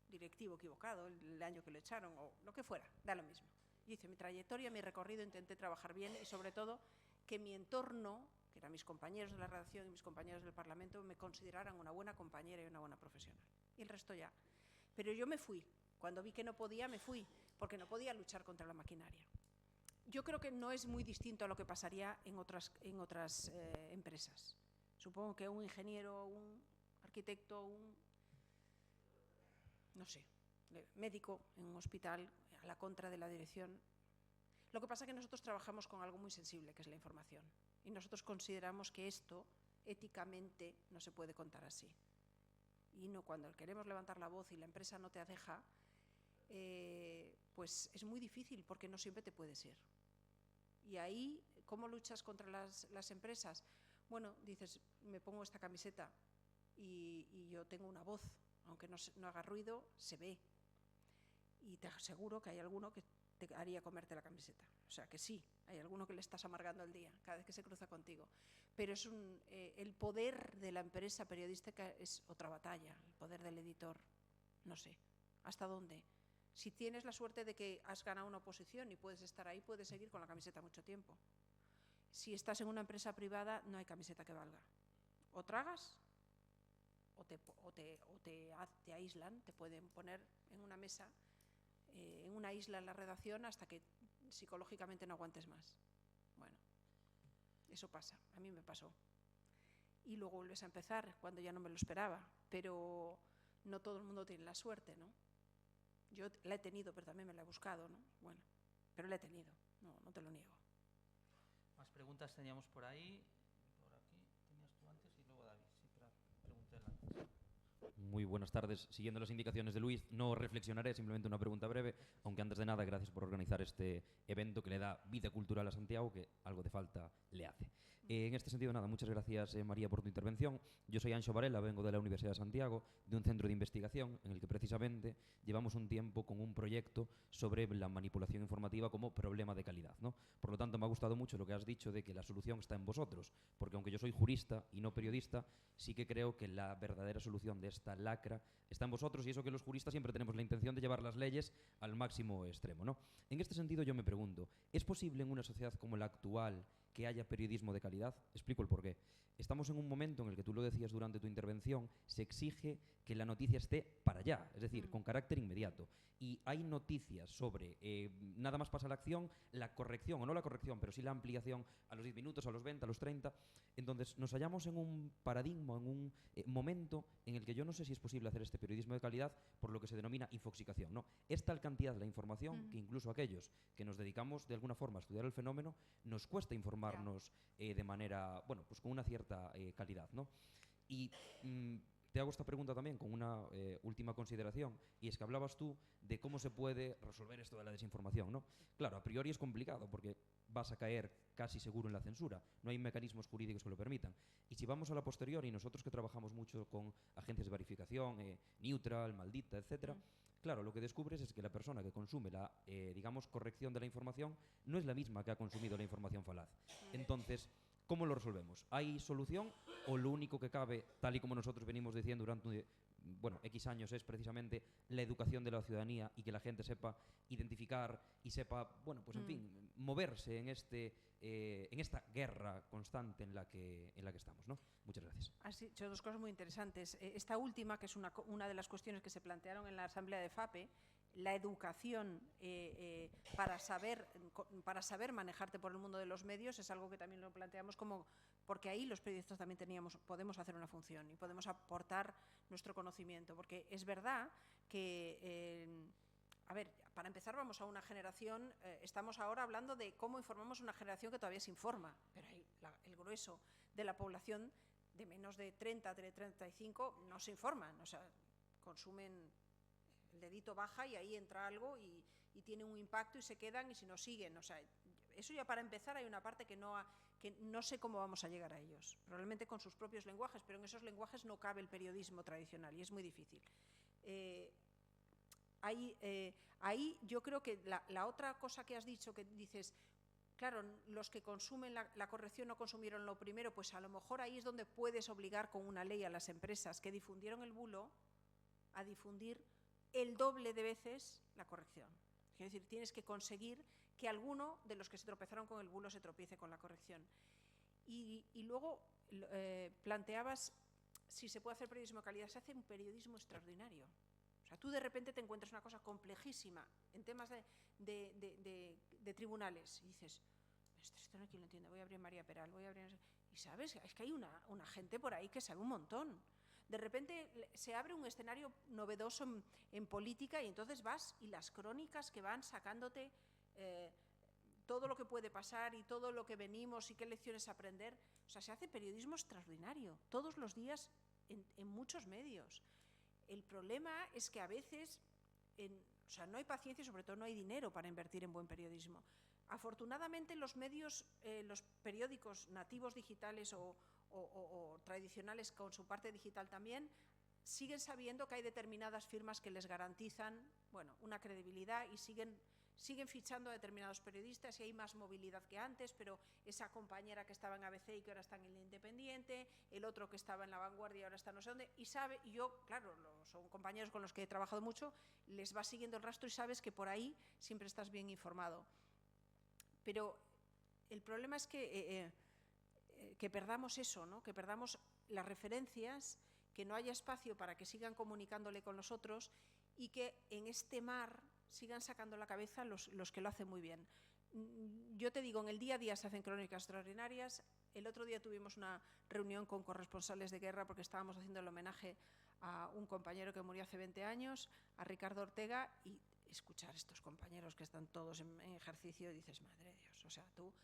directivo equivocado el año que lo echaron, o lo que fuera, da lo mismo. Yo hice mi trayectoria, mi recorrido, intenté trabajar bien y sobre todo que mi entorno, que eran mis compañeros de la redacción y mis compañeros del Parlamento, me consideraran una buena compañera y una buena profesional. Y el resto ya. Pero yo me fui. Cuando vi que no podía, me fui, porque no podía luchar contra la maquinaria. Yo creo que no es muy distinto a lo que pasaría en otras empresas. Supongo que un ingeniero, un arquitecto, no sé, médico en un hospital, a la contra de la dirección. Lo que pasa es que nosotros trabajamos con algo muy sensible, que es la información. Y nosotros consideramos que esto, éticamente, no se puede contar así. Y no, cuando queremos levantar la voz y la empresa no te deja, pues es muy difícil, porque no siempre te puedes ir. Y ahí, ¿cómo luchas contra las empresas? Bueno, dices, me pongo esta camiseta y yo tengo una voz, aunque no haga ruido, se ve. Y te aseguro que hay alguno que te haría comerte la camiseta. O sea que sí, hay alguno que le estás amargando el día cada vez que se cruza contigo. Pero es el poder de la empresa periodística es otra batalla, el poder del editor, no sé, ¿hasta dónde? Si tienes la suerte de que has ganado una oposición y puedes estar ahí, puedes seguir con la camiseta mucho tiempo. Si estás en una empresa privada, no hay camiseta que valga. O tragas o te aíslan, te pueden poner en una mesa, en una isla en la redacción hasta que psicológicamente no aguantes más. Bueno, eso pasa, a mí me pasó. Y luego vuelves a empezar cuando ya no me lo esperaba, pero no todo el mundo tiene la suerte, ¿no? Yo la he tenido, pero también me la he buscado, ¿no? Bueno, pero la he tenido, no te lo niego. Más preguntas teníamos por ahí. Por aquí tenías tú antes y luego David. Sí, pero pregunté antes. Muy buenas tardes. Siguiendo las indicaciones de Luis, no reflexionaré, simplemente una pregunta breve, aunque antes de nada, gracias por organizar este evento que le da vida cultural a Santiago, que algo de falta le hace. En este sentido, nada, muchas gracias, María, por tu intervención. Yo soy Anxo Varela, vengo de la Universidad de Santiago, de un centro de investigación en el que precisamente llevamos un tiempo con un proyecto sobre la manipulación informativa como problema de calidad, ¿no? Por lo tanto, me ha gustado mucho lo que has dicho de que la solución está en vosotros, porque aunque yo soy jurista y no periodista, sí que creo que la verdadera solución de esta lacra está en vosotros, y eso que los juristas siempre tenemos la intención de llevar las leyes al máximo extremo, ¿no? En este sentido, yo me pregunto, ¿es posible en una sociedad como la actual que haya periodismo de calidad? Explico el porqué. Estamos en un momento en el que, tú lo decías durante tu intervención, se exige que la noticia esté para allá, es decir, con carácter inmediato. Y hay noticias sobre, nada más pasa la acción, la corrección, o no la corrección, pero sí la ampliación a los 10 minutos, a los 20, a los 30. Entonces, nos hallamos en un paradigma, en un momento en el que yo no sé si es posible hacer este periodismo de calidad por lo que se denomina infoxicación, ¿no? Es tal cantidad la información que incluso aquellos que nos dedicamos de alguna forma a estudiar el fenómeno, nos cuesta informarnos de manera, bueno, pues con una cierta calidad, ¿no? Y te hago esta pregunta también con una última consideración, y es que hablabas tú de cómo se puede resolver esto de la desinformación, ¿no? Claro, a priori es complicado porque vas a caer casi seguro en la censura, no hay mecanismos jurídicos que lo permitan. Y si vamos a la posteriori, nosotros que trabajamos mucho con agencias de verificación, Neutral, Maldita, etcétera, claro, lo que descubres es que la persona que consume la, digamos, corrección de la información no es la misma que ha consumido la información falaz. Entonces, ¿cómo lo resolvemos? ¿Hay solución o lo único que cabe, tal y como nosotros venimos diciendo durante, bueno, X años, es precisamente la educación de la ciudadanía y que la gente sepa identificar y sepa, bueno, pues en fin, moverse en esta guerra constante en la que estamos, ¿no? Muchas gracias. Has dicho dos cosas muy interesantes. Esta última, que es una de las cuestiones que se plantearon en la Asamblea de FAPE, la educación para saber manejarte por el mundo de los medios, es algo que también lo planteamos como, porque ahí los periodistas también podemos hacer una función y podemos aportar nuestro conocimiento, porque es verdad que, a ver, para empezar vamos a una generación, estamos ahora hablando de cómo informamos una generación que todavía se informa, pero el grueso de la población de menos de 30, de 35 no se informan, o sea, consumen, el dedito baja y ahí entra algo y tiene un impacto y se quedan, y si no siguen, o sea, eso ya para empezar hay una parte que no sé cómo vamos a llegar a ellos, probablemente con sus propios lenguajes, pero en esos lenguajes no cabe el periodismo tradicional y es muy difícil. Ahí yo creo que la otra cosa que has dicho, que dices, claro, los que consumen la corrección no consumieron lo primero, pues a lo mejor ahí es donde puedes obligar con una ley a las empresas que difundieron el bulo a difundir el doble de veces la corrección. Es decir, tienes que conseguir que alguno de los que se tropezaron con el bulo se tropiece con la corrección. Y luego planteabas si se puede hacer periodismo de calidad. Se hace un periodismo extraordinario. O sea, tú de repente te encuentras una cosa complejísima en temas de tribunales y dices, esto no hay quien lo entienda, voy a abrir María Peral, voy a abrir... Y sabes, es que hay una gente por ahí que sabe un montón. De repente se abre un escenario novedoso en política y entonces vas y las crónicas que van sacándote todo lo que puede pasar y todo lo que venimos y qué lecciones aprender. O sea, se hace periodismo extraordinario todos los días en muchos medios. El problema es que a veces o sea, no hay paciencia y sobre todo no hay dinero para invertir en buen periodismo. Afortunadamente los medios, los periódicos nativos digitales o tradicionales con su parte digital también, siguen sabiendo que hay determinadas firmas que les garantizan, bueno, una credibilidad y siguen fichando a determinados periodistas y hay más movilidad que antes, pero esa compañera que estaba en ABC y que ahora está en El Independiente, el otro que estaba en La Vanguardia y ahora está no sé dónde, y yo, claro, son compañeros con los que he trabajado mucho, les vas siguiendo el rastro y sabes que por ahí siempre estás bien informado. Pero el problema es que perdamos eso, ¿no? Que perdamos las referencias, que no haya espacio para que sigan comunicándole con los otros y que en este mar sigan sacando la cabeza los que lo hacen muy bien. Yo te digo, en el día a día se hacen crónicas extraordinarias. El otro día tuvimos una reunión con corresponsales de guerra porque estábamos haciendo el homenaje a un compañero que murió hace 20 años, a Ricardo Ortega, y escuchar a estos compañeros que están todos en ejercicio y dices, madre de Dios, o sea, tú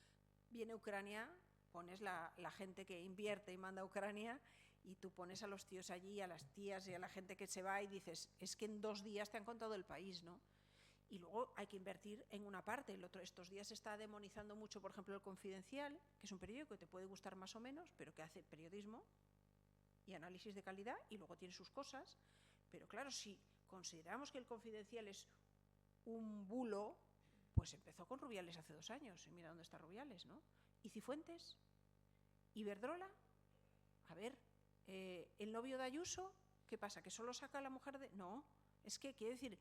viene Ucrania, pones la gente que invierte y manda a Ucrania y tú pones a los tíos allí, a las tías y a la gente que se va y dices, es que en 2 días te han contado el país, ¿no? Y luego hay que invertir en una parte. Estos días se está demonizando mucho, por ejemplo, El Confidencial, que es un periódico que te puede gustar más o menos, pero que hace periodismo y análisis de calidad y luego tiene sus cosas. Pero claro, si consideramos que El Confidencial es un bulo, pues empezó con Rubiales hace 2 años, y mira dónde está Rubiales, ¿no? ¿Y Cifuentes? ¿Iberdrola? A ver, ¿el novio de Ayuso? ¿Qué pasa? ¿Que solo saca a la mujer de...? No, es que, quiero decir,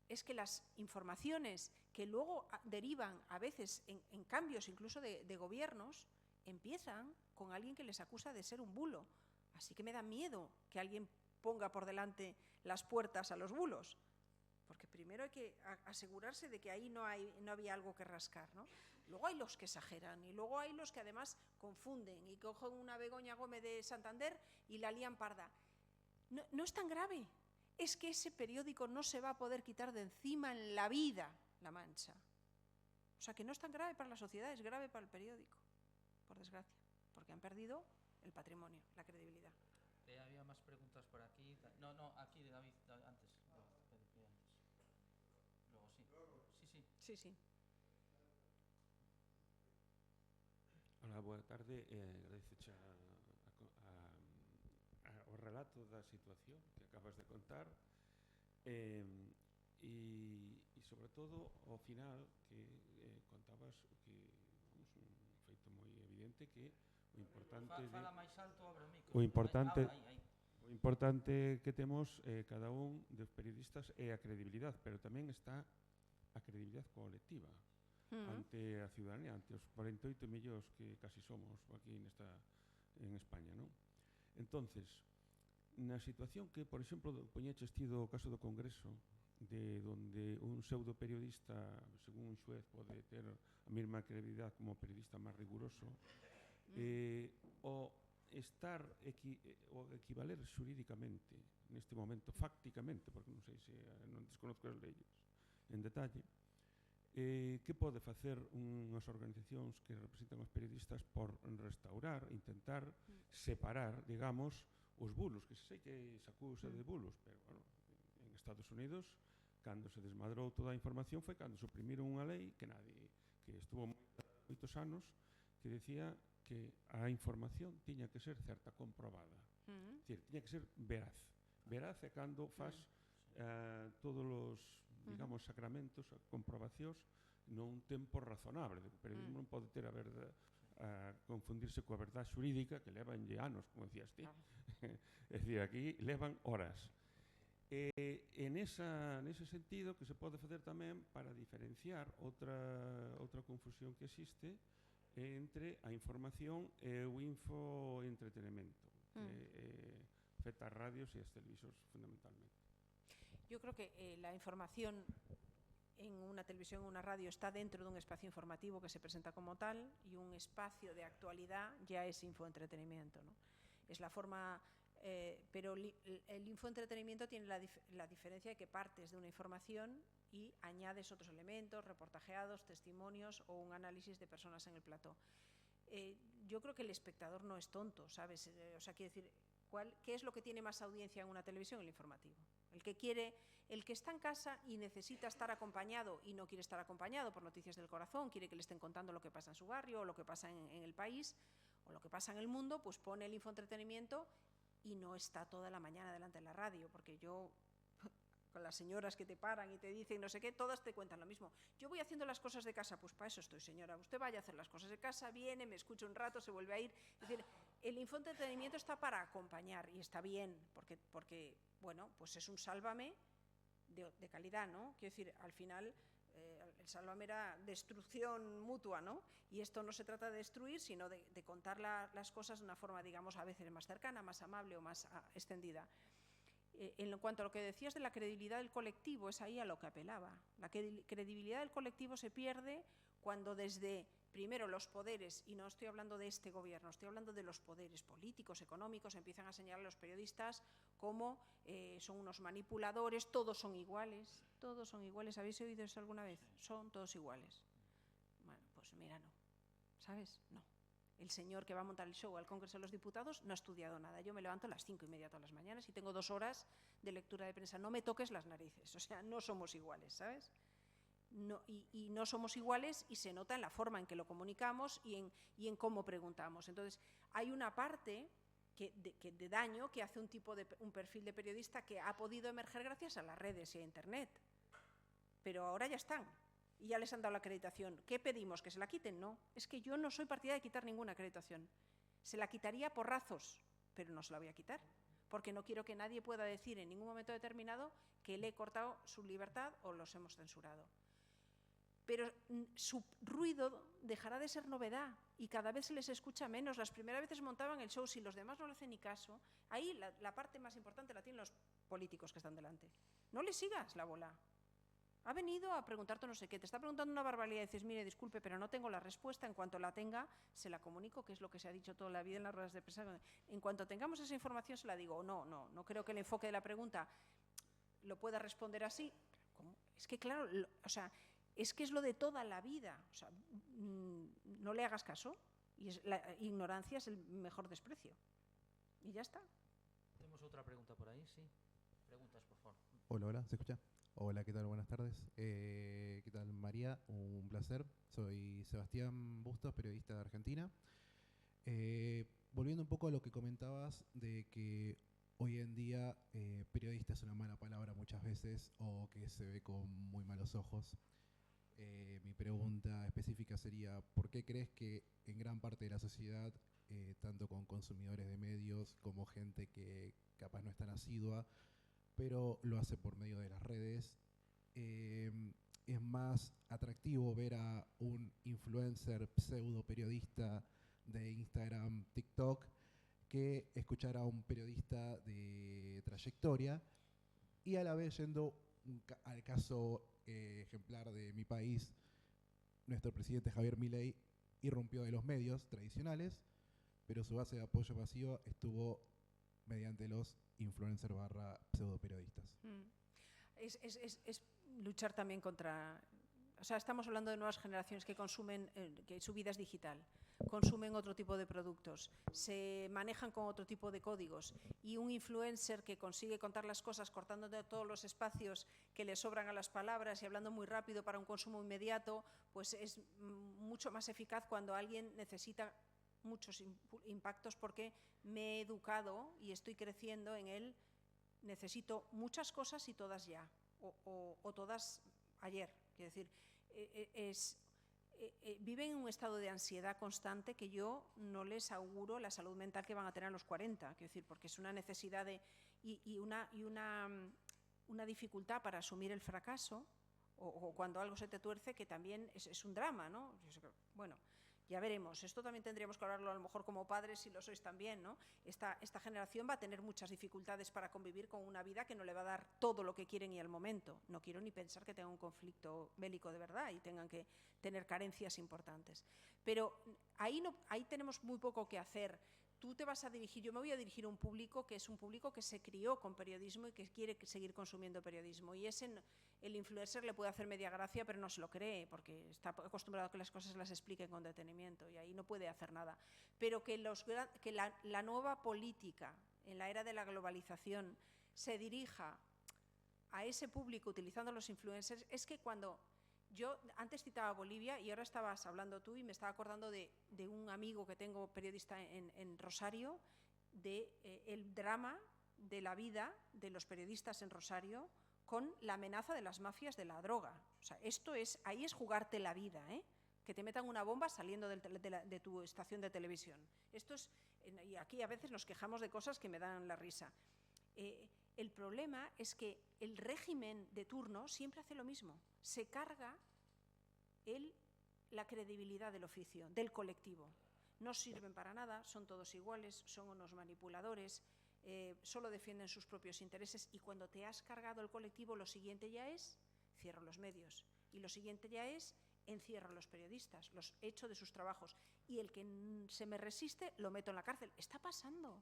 es que las informaciones que luego derivan a veces en cambios incluso de gobiernos, empiezan con alguien que les acusa de ser un bulo. Así que me da miedo que alguien ponga por delante las puertas a los bulos, porque primero hay que asegurarse de que ahí no había algo que rascar, ¿no? Luego hay los que exageran y luego hay los que además confunden y cogen una Begoña Gómez de Santander y la lían parda. No es tan grave, es que ese periódico no se va a poder quitar de encima en la vida La Mancha. O sea que no es tan grave para la sociedad, es grave para el periódico, por desgracia, porque han perdido el patrimonio, la credibilidad. Había más preguntas por aquí. No, aquí de David, antes. Luego sí. Sí. Sí. Hola, boa tarde. Agradeço o relato da situación que acabas de contar e sobre todo ao final que contabas que un feito moi evidente que o importante Fala máis alto, abre o micro. o importante Aí. o importante que temos cada un dos periodistas é a credibilidade, pero tamén está a credibilidade colectiva ante a ciudadanía, ante os 48 millóns que casi somos aquí en España, non? Entonces, na situación que, por exemplo, poñeches ti do caso do Congreso, de donde un pseudo periodista, según un xuez, pode ter a mesma credibilidade como periodista máis riguroso, o equivaler xurídicamente neste momento, fácticamente, porque non sei se non desconozco as leyes en detalle, que pode facer unhas organizacións que representan os periodistas por restaurar, intentar separar, digamos, os bulos, que sei que se acusa de bulos, pero, bueno, en Estados Unidos, cando se desmadrou toda a información, foi cando suprimiron unha lei que estuvo moitos anos, que decía que a información tiña que ser certa, comprobada. É dicir, tiña que ser veraz. Veraz é cando faz todos os, digamos, sacramentos, comprobacións nun tempo razonable. O periodismo non pode ter confundirse coa verdade xurídica que levan anos, como decías ti. É dicir, aquí levan horas. En ese sentido, que se pode facer tamén para diferenciar outra confusión que existe entre a información e o infoentretenimento, que afecta as radios e as televisores fundamentalmente. Yo creo que la información en una televisión o una radio está dentro de un espacio informativo que se presenta como tal y un espacio de actualidad ya es infoentretenimiento, ¿no? Es la forma, pero el infoentretenimiento tiene la diferencia de que partes de una información y añades otros elementos, reportajeados, testimonios o un análisis de personas en el plató. Yo creo que el espectador no es tonto, ¿sabes? O sea, quiero decir, ¿qué es lo que tiene más audiencia en una televisión? El informativo. El que está en casa y necesita estar acompañado y no quiere estar acompañado por noticias del corazón, quiere que le estén contando lo que pasa en su barrio o lo que pasa en el país o lo que pasa en el mundo, pues pone el infoentretenimiento y no está toda la mañana delante de la radio, porque yo, con las señoras que te paran y te dicen no sé qué, todas te cuentan lo mismo. Yo voy haciendo las cosas de casa, pues para eso estoy, señora. Usted vaya a hacer las cosas de casa, viene, me escucha un rato, se vuelve a ir. Es decir, el infoentretenimiento está para acompañar y está bien, porque bueno, pues es un sálvame de calidad, ¿no? Quiero decir, al final el sálvame era destrucción mutua, ¿no? Y esto no se trata de destruir, sino de contar las cosas de una forma, digamos, a veces más cercana, más amable o más extendida. En cuanto a lo que decías de la credibilidad del colectivo, es ahí a lo que apelaba. La credibilidad del colectivo se pierde cuando desde, primero, los poderes, y no estoy hablando de este gobierno, estoy hablando de los poderes políticos, económicos, empiezan a señalar a los periodistas como son unos manipuladores, todos son iguales. ¿Habéis oído eso alguna vez? Son todos iguales. Bueno, pues mira, no. ¿Sabes? No. El señor que va a montar el show al Congreso de los Diputados no ha estudiado nada. Yo me levanto a las 5:30 todas las mañanas y tengo 2 horas de lectura de prensa. No me toques las narices, o sea, no somos iguales, ¿sabes? No, y no somos iguales y se nota en la forma en que lo comunicamos y en cómo preguntamos. Entonces, hay una parte de daño que hace un perfil de periodista que ha podido emerger gracias a las redes y a Internet. Pero ahora ya están y ya les han dado la acreditación. ¿Qué pedimos? ¿Que se la quiten? No. Es que yo no soy partidaria de quitar ninguna acreditación. Se la quitaría a porrazos, pero no se la voy a quitar, porque no quiero que nadie pueda decir en ningún momento determinado que le he cortado su libertad o los hemos censurado. Pero su ruido dejará de ser novedad y cada vez se les escucha menos. Las primeras veces montaban el show, si los demás no le hacen ni caso, ahí la parte más importante la tienen los políticos que están delante. No le sigas la bola. Ha venido a preguntarte no sé qué, te está preguntando una barbaridad y dices, mire, disculpe, pero no tengo la respuesta, en cuanto la tenga, se la comunico, que es lo que se ha dicho toda la vida en las ruedas de prensa. En cuanto tengamos esa información, se la digo. No creo que el enfoque de la pregunta lo pueda responder así. ¿Cómo? Es que, claro, o sea, es que es lo de toda la vida. O sea, no le hagas caso, y la ignorancia es el mejor desprecio. Y ya está. Tenemos otra pregunta por ahí, sí. Preguntas, por favor. Hola, ¿se escucha? Hola, ¿qué tal? Buenas tardes. ¿Qué tal, María? Un placer. Soy Sebastián Bustos, periodista de Argentina. Volviendo un poco a lo que comentabas de que hoy en día periodista es una mala palabra muchas veces o que se ve con muy malos ojos. Mi pregunta específica sería, ¿por qué crees que en gran parte de la sociedad, tanto con consumidores de medios como gente que capaz no es tan asidua, pero lo hace por medio de las redes, es más atractivo ver a un influencer pseudo periodista de Instagram, TikTok, que escuchar a un periodista de trayectoria? Y a la vez, yendo al caso ejemplar de mi país, nuestro presidente Javier Milei irrumpió de los medios tradicionales, pero su base de apoyo masivo estuvo mediante los influencer / pseudo periodistas. Es luchar también contra... O sea, estamos hablando de nuevas generaciones que consumen, que su vida es digital, consumen otro tipo de productos, se manejan con otro tipo de códigos, y un influencer que consigue contar las cosas cortando de todos los espacios que le sobran a las palabras y hablando muy rápido para un consumo inmediato, pues es mucho más eficaz cuando alguien necesita muchos impactos porque me he educado y estoy creciendo en él. Necesito muchas cosas y todas ya, o todas ayer. Quiero decir, viven en un estado de ansiedad constante que yo no les auguro la salud mental que van a tener a los 40, quiero decir, porque es una necesidad y una dificultad para asumir el fracaso, o cuando algo se te tuerce, que también es un drama, ¿no? Bueno, ya veremos. Esto también tendríamos que hablarlo a lo mejor como padres, si lo sois también, ¿no? Esta generación va a tener muchas dificultades para convivir con una vida que no le va a dar todo lo que quieren y al momento. No quiero ni pensar que tengan un conflicto bélico de verdad y tengan que tener carencias importantes. Pero ahí tenemos muy poco que hacer. Tú te vas a dirigir, yo me voy a dirigir a un público que es un público que se crió con periodismo y que quiere seguir consumiendo periodismo. Y el influencer le puede hacer media gracia, pero no se lo cree, porque está acostumbrado a que las cosas las expliquen con detenimiento y ahí no puede hacer nada. Pero que la nueva política en la era de la globalización se dirija a ese público utilizando los influencers, es que cuando... Yo antes citaba Bolivia y ahora estabas hablando tú y me estaba acordando de un amigo que tengo, periodista en Rosario, el drama de la vida de los periodistas en Rosario con la amenaza de las mafias de la droga. O sea, ahí es jugarte la vida, ¿eh? Que te metan una bomba saliendo de tu estación de televisión. Y aquí a veces nos quejamos de cosas que me dan la risa. El problema es que el régimen de turno siempre hace lo mismo. Se carga la credibilidad del oficio, del colectivo. No sirven para nada, son todos iguales, son unos manipuladores, solo defienden sus propios intereses, y cuando te has cargado el colectivo, lo siguiente ya es cierro los medios, y lo siguiente ya es encierro a los periodistas, los echo de sus trabajos, y el que se me resiste lo meto en la cárcel. Está pasando.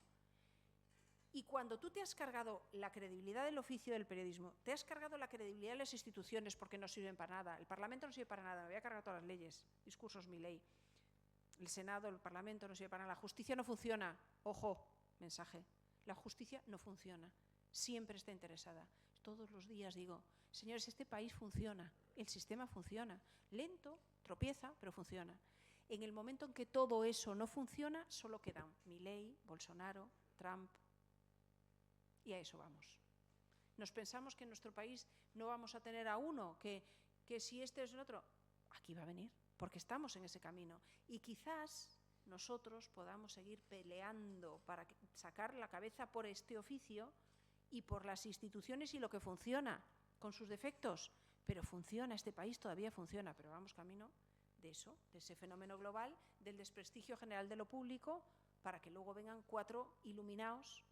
Y cuando tú te has cargado la credibilidad del oficio del periodismo, te has cargado la credibilidad de las instituciones porque no sirven para nada, el Parlamento no sirve para nada, me voy a cargar todas las leyes, discursos Milei, el Senado, el Parlamento no sirve para nada. La justicia no funciona. Ojo, mensaje. La justicia no funciona. Siempre está interesada. Todos los días digo, señores, este país funciona, el sistema funciona. Lento, tropieza, pero funciona. En el momento en que todo eso no funciona, solo quedan Milei, Bolsonaro, Trump, y a eso vamos. Nos pensamos que en nuestro país no vamos a tener a uno, que si este es el otro, aquí va a venir, porque estamos en ese camino. Y quizás nosotros podamos seguir peleando para sacar la cabeza por este oficio y por las instituciones y lo que funciona, con sus defectos, pero funciona, este país todavía funciona, pero vamos camino de eso, de ese fenómeno global, del desprestigio general de lo público, para que luego vengan 4 iluminados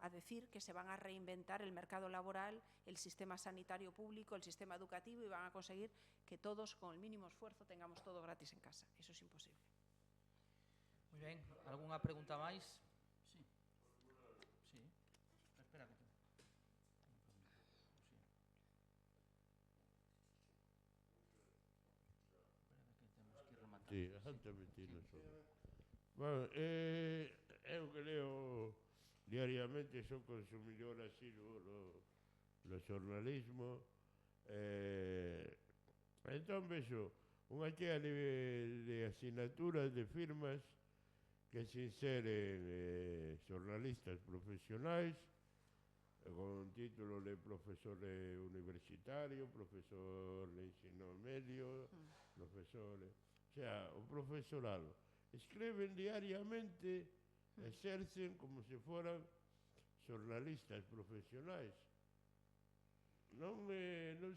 a decir que se van a reinventar el mercado laboral, el sistema sanitario público, el sistema educativo, y van a conseguir que todos, con el mínimo esfuerzo, tengamos todo gratis en casa. Eso es imposible. Muy ben, algunha pregunta máis? Sí. Sí. Espera que Sí, esattamente lo so. Bueno, eu que leo diariamente, son consumidor así lo xornalismo, entón vexo unha chea de asignaturas, de firmas que se inseren xornalistas profesionais con título de profesor universitario, profesor de ensino medio, profesor... O sea, o profesorado. Escriben diariamente, exercen como se foran xornalistas profesionais. Non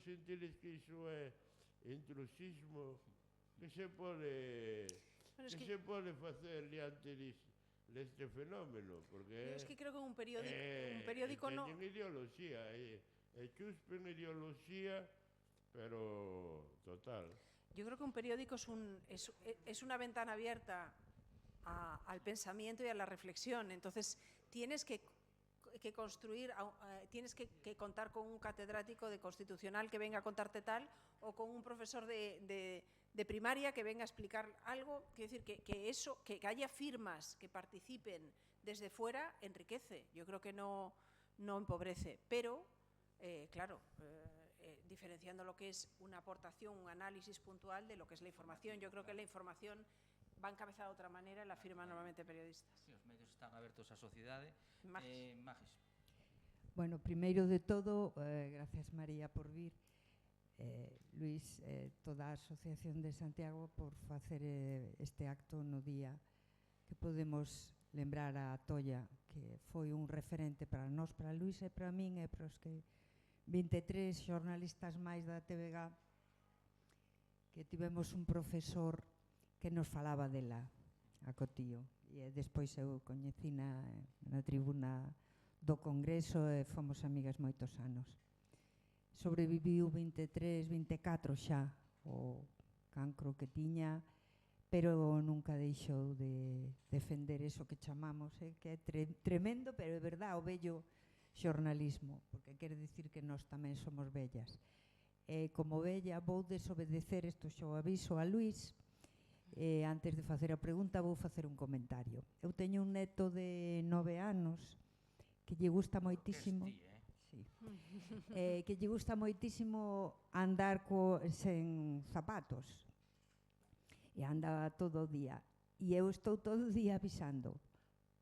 sentides que iso é intrusismo? Que se pode facer diante deste fenómeno? Porque yo es que creo que un periódico no... Teñen ideoloxía, chuspen ideoloxía, pero total. Yo creo que un periódico es una ventana abierta al pensamiento y a la reflexión. Entonces, tienes que construir, tienes que contar con un catedrático de constitucional que venga a contarte tal, o con un profesor de primaria que venga a explicar algo. Quiero decir, que haya firmas que participen desde fuera enriquece. Yo creo que no empobrece. Pero, claro... diferenciando lo que es una aportación, un análisis puntual de lo que es la información. Yo creo que la información va encabezada de outra maneira e la firman normalmente periodistas. Sí, os medios están abertos á sociedade. Magis. Bueno, primeiro de todo, gracias María por vir, Luís, toda a Asociación de Santiago por facer este acto no día que podemos lembrar a Tolla, que foi un referente para nós, para Luís e para min e para os que 23 xornalistas máis da TVG, que tivemos un profesor que nos falaba dela, a Cotío, e despois eu coñecina na tribuna do Congreso e fomos amigas moitos anos. Sobreviviu 23, 24 xa o cancro que tiña, pero nunca deixou de defender eso que chamamos, que é tremendo, pero é verdad, o vello xornalismo, porque quere dicir que nós tamén somos vellas. Como vella vou desobedecer, isto xo aviso a Luís, antes de facer a pregunta vou facer un comentario. Eu teño un neto de 9 anos que lle gusta moitísimo, que lle gusta moitísimo andar sen zapatos, e anda todo o día, e eu estou todo o día avisando: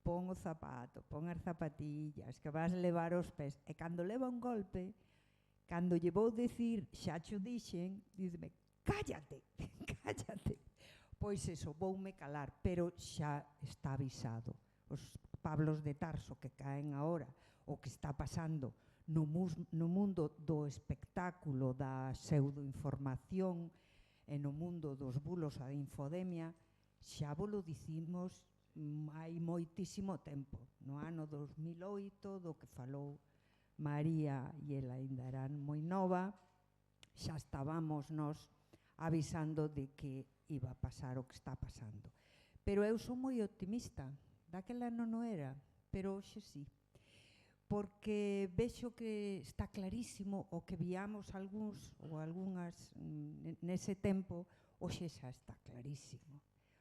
pon o zapato, pon as zapatillas, que vas levar os pés. E cando leva un golpe, cando lle vou dicir, xa cho dixen, díceme, cállate, cállate. Pois eso, voume calar, pero xa está avisado. Os Pablos de Tarso que caen agora, o que está pasando no mundo do espectáculo, da pseudoinformación, e no mundo dos bulos, a infodemia, xa vos lo dicimos hai moitísimo tempo, no ano 2008, do que falou María, e ela ainda era moi nova, xa estábamos nós avisando de que iba a pasar o que está pasando. Pero eu sou moi optimista, daquela non o era, pero hoxe sí, porque vexo que está clarísimo o que víamos algúns ou algunhas nese tempo, hoxe xa está clarísimo.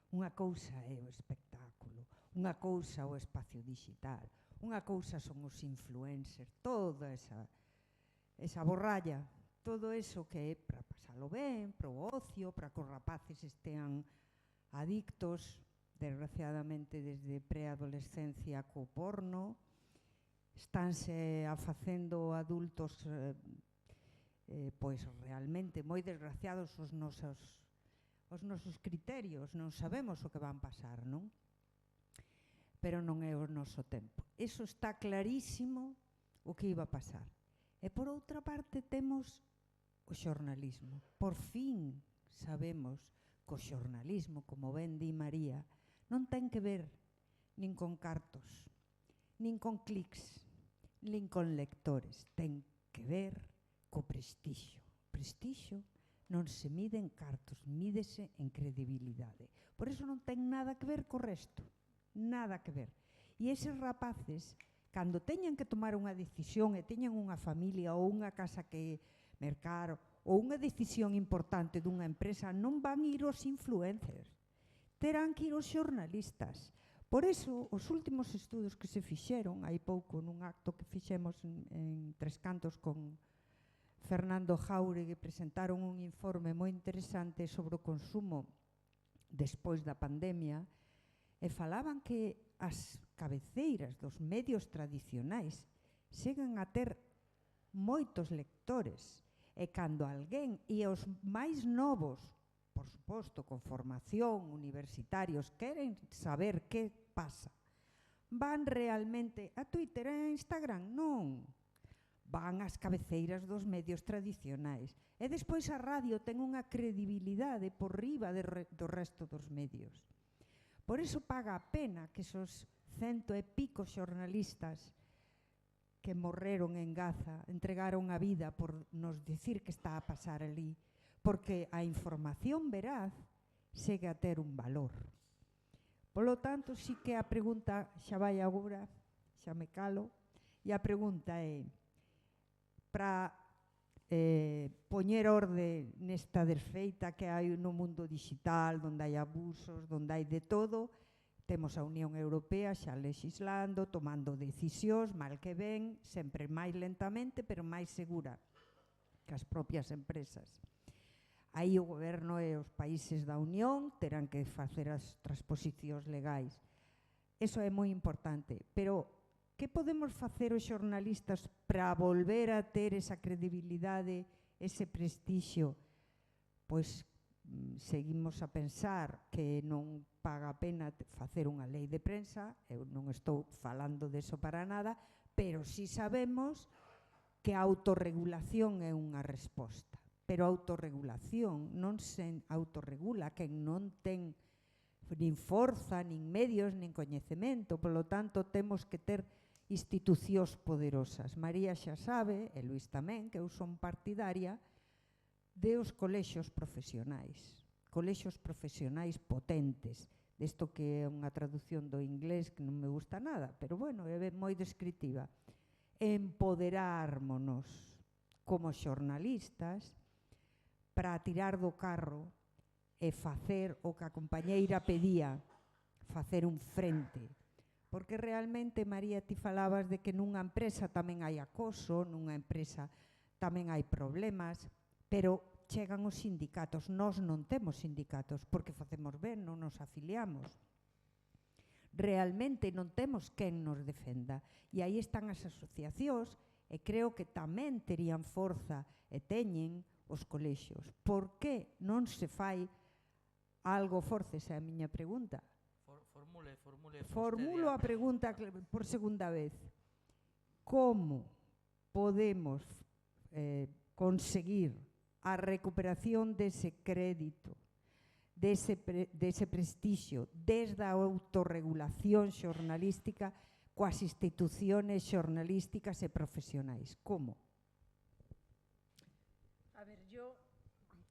Unha cousa é o espectáculo, unha cousa o espacio digital, unha cousa son os influencers, toda esa borralla, todo eso que é para pasalo ben, para o ocio, para que os rapaces estean adictos, desgraciadamente desde preadolescencia co porno, estánse afacendo adultos pois realmente moi desgraciados os nosos criterios, non sabemos o que van pasar, non? Pero non é o noso tempo. Eso está clarísimo o que iba a pasar. E por outra parte temos o xornalismo. Por fin sabemos que o xornalismo, como ben di María, non ten que ver nin con cartos, nin con clics, nin con lectores. Ten que ver co prestixio. Prestixio non se mide en cartos, mídese en credibilidade. Por iso non ten nada que ver co resto, nada que ver. E eses rapaces, cando teñan que tomar unha decisión e teñan unha familia ou unha casa que mercar ou unha decisión importante dunha empresa, non van ir os influencers, terán que ir os xornalistas. Por iso, os últimos estudos que se fixeron, hai pouco nun acto que fixemos en Tres Cantos con Fernando Jáuregui, presentaron un informe moi interesante sobre o consumo despois da pandemia e falaban que as cabeceiras dos medios tradicionais seguen a ter moitos lectores e cando alguén e os máis novos, por suposto, con formación, universitarios, queren saber que pasa, van realmente a Twitter e a Instagram? Non. Van ás cabeceiras dos medios tradicionais. E despois a radio ten unha credibilidade por riba do resto dos medios. Por iso paga a pena que esos 100 e pico xornalistas que morreron en Gaza entregaron a vida por nos dicir que está a pasar ali, porque a información veraz segue a ter un valor. Polo tanto, sí que a pregunta xa vai agora, xa me calo, e a pregunta é para poñer orde nesta desfeita que hai no mundo digital, onde hai abusos, onde hai de todo. Temos a Unión Europea xa legislando, tomando decisións, mal que ben, sempre máis lentamente, pero máis segura que as propias empresas. Aí o goberno e os países da Unión terán que facer as transposicións legais. Eso é moi importante, pero que podemos facer os xornalistas para volver a ter esa credibilidade, ese prestixio? Pois seguimos a pensar que non paga a pena facer unha lei de prensa, eu non estou falando deso para nada, pero sí sabemos que a autorregulación é unha resposta. Pero a autorregulación non se autorregula quen non ten nin forza, nin medios, nin coñecemento. Polo tanto, temos que ter institucións poderosas. María xa sabe, e Luís tamén, que eu son partidaria de os colexios profesionais potentes, desto que é unha traducción do inglés que non me gusta nada, pero bueno, é moi descriptiva. Empoderármonos como xornalistas para tirar do carro e facer o que a compañeira pedía, facer un frente. Porque realmente, María, ti falabas de que nunha empresa tamén hai acoso, nunha empresa tamén hai problemas, pero chegan os sindicatos. Nós non temos sindicatos porque facemos ben, non nos afiliamos. Realmente non temos quen nos defenda. E aí están as asociacións e creo que tamén terían forza e teñen os colexios. Por que non se fai algo forza? Esa é a miña pregunta. Formulo a pregunta por segunda vez. Como podemos conseguir a recuperación dese crédito, dese prestixio, desde a autorregulación xornalística coas instituciones xornalísticas e profesionais? Como? A ver, yo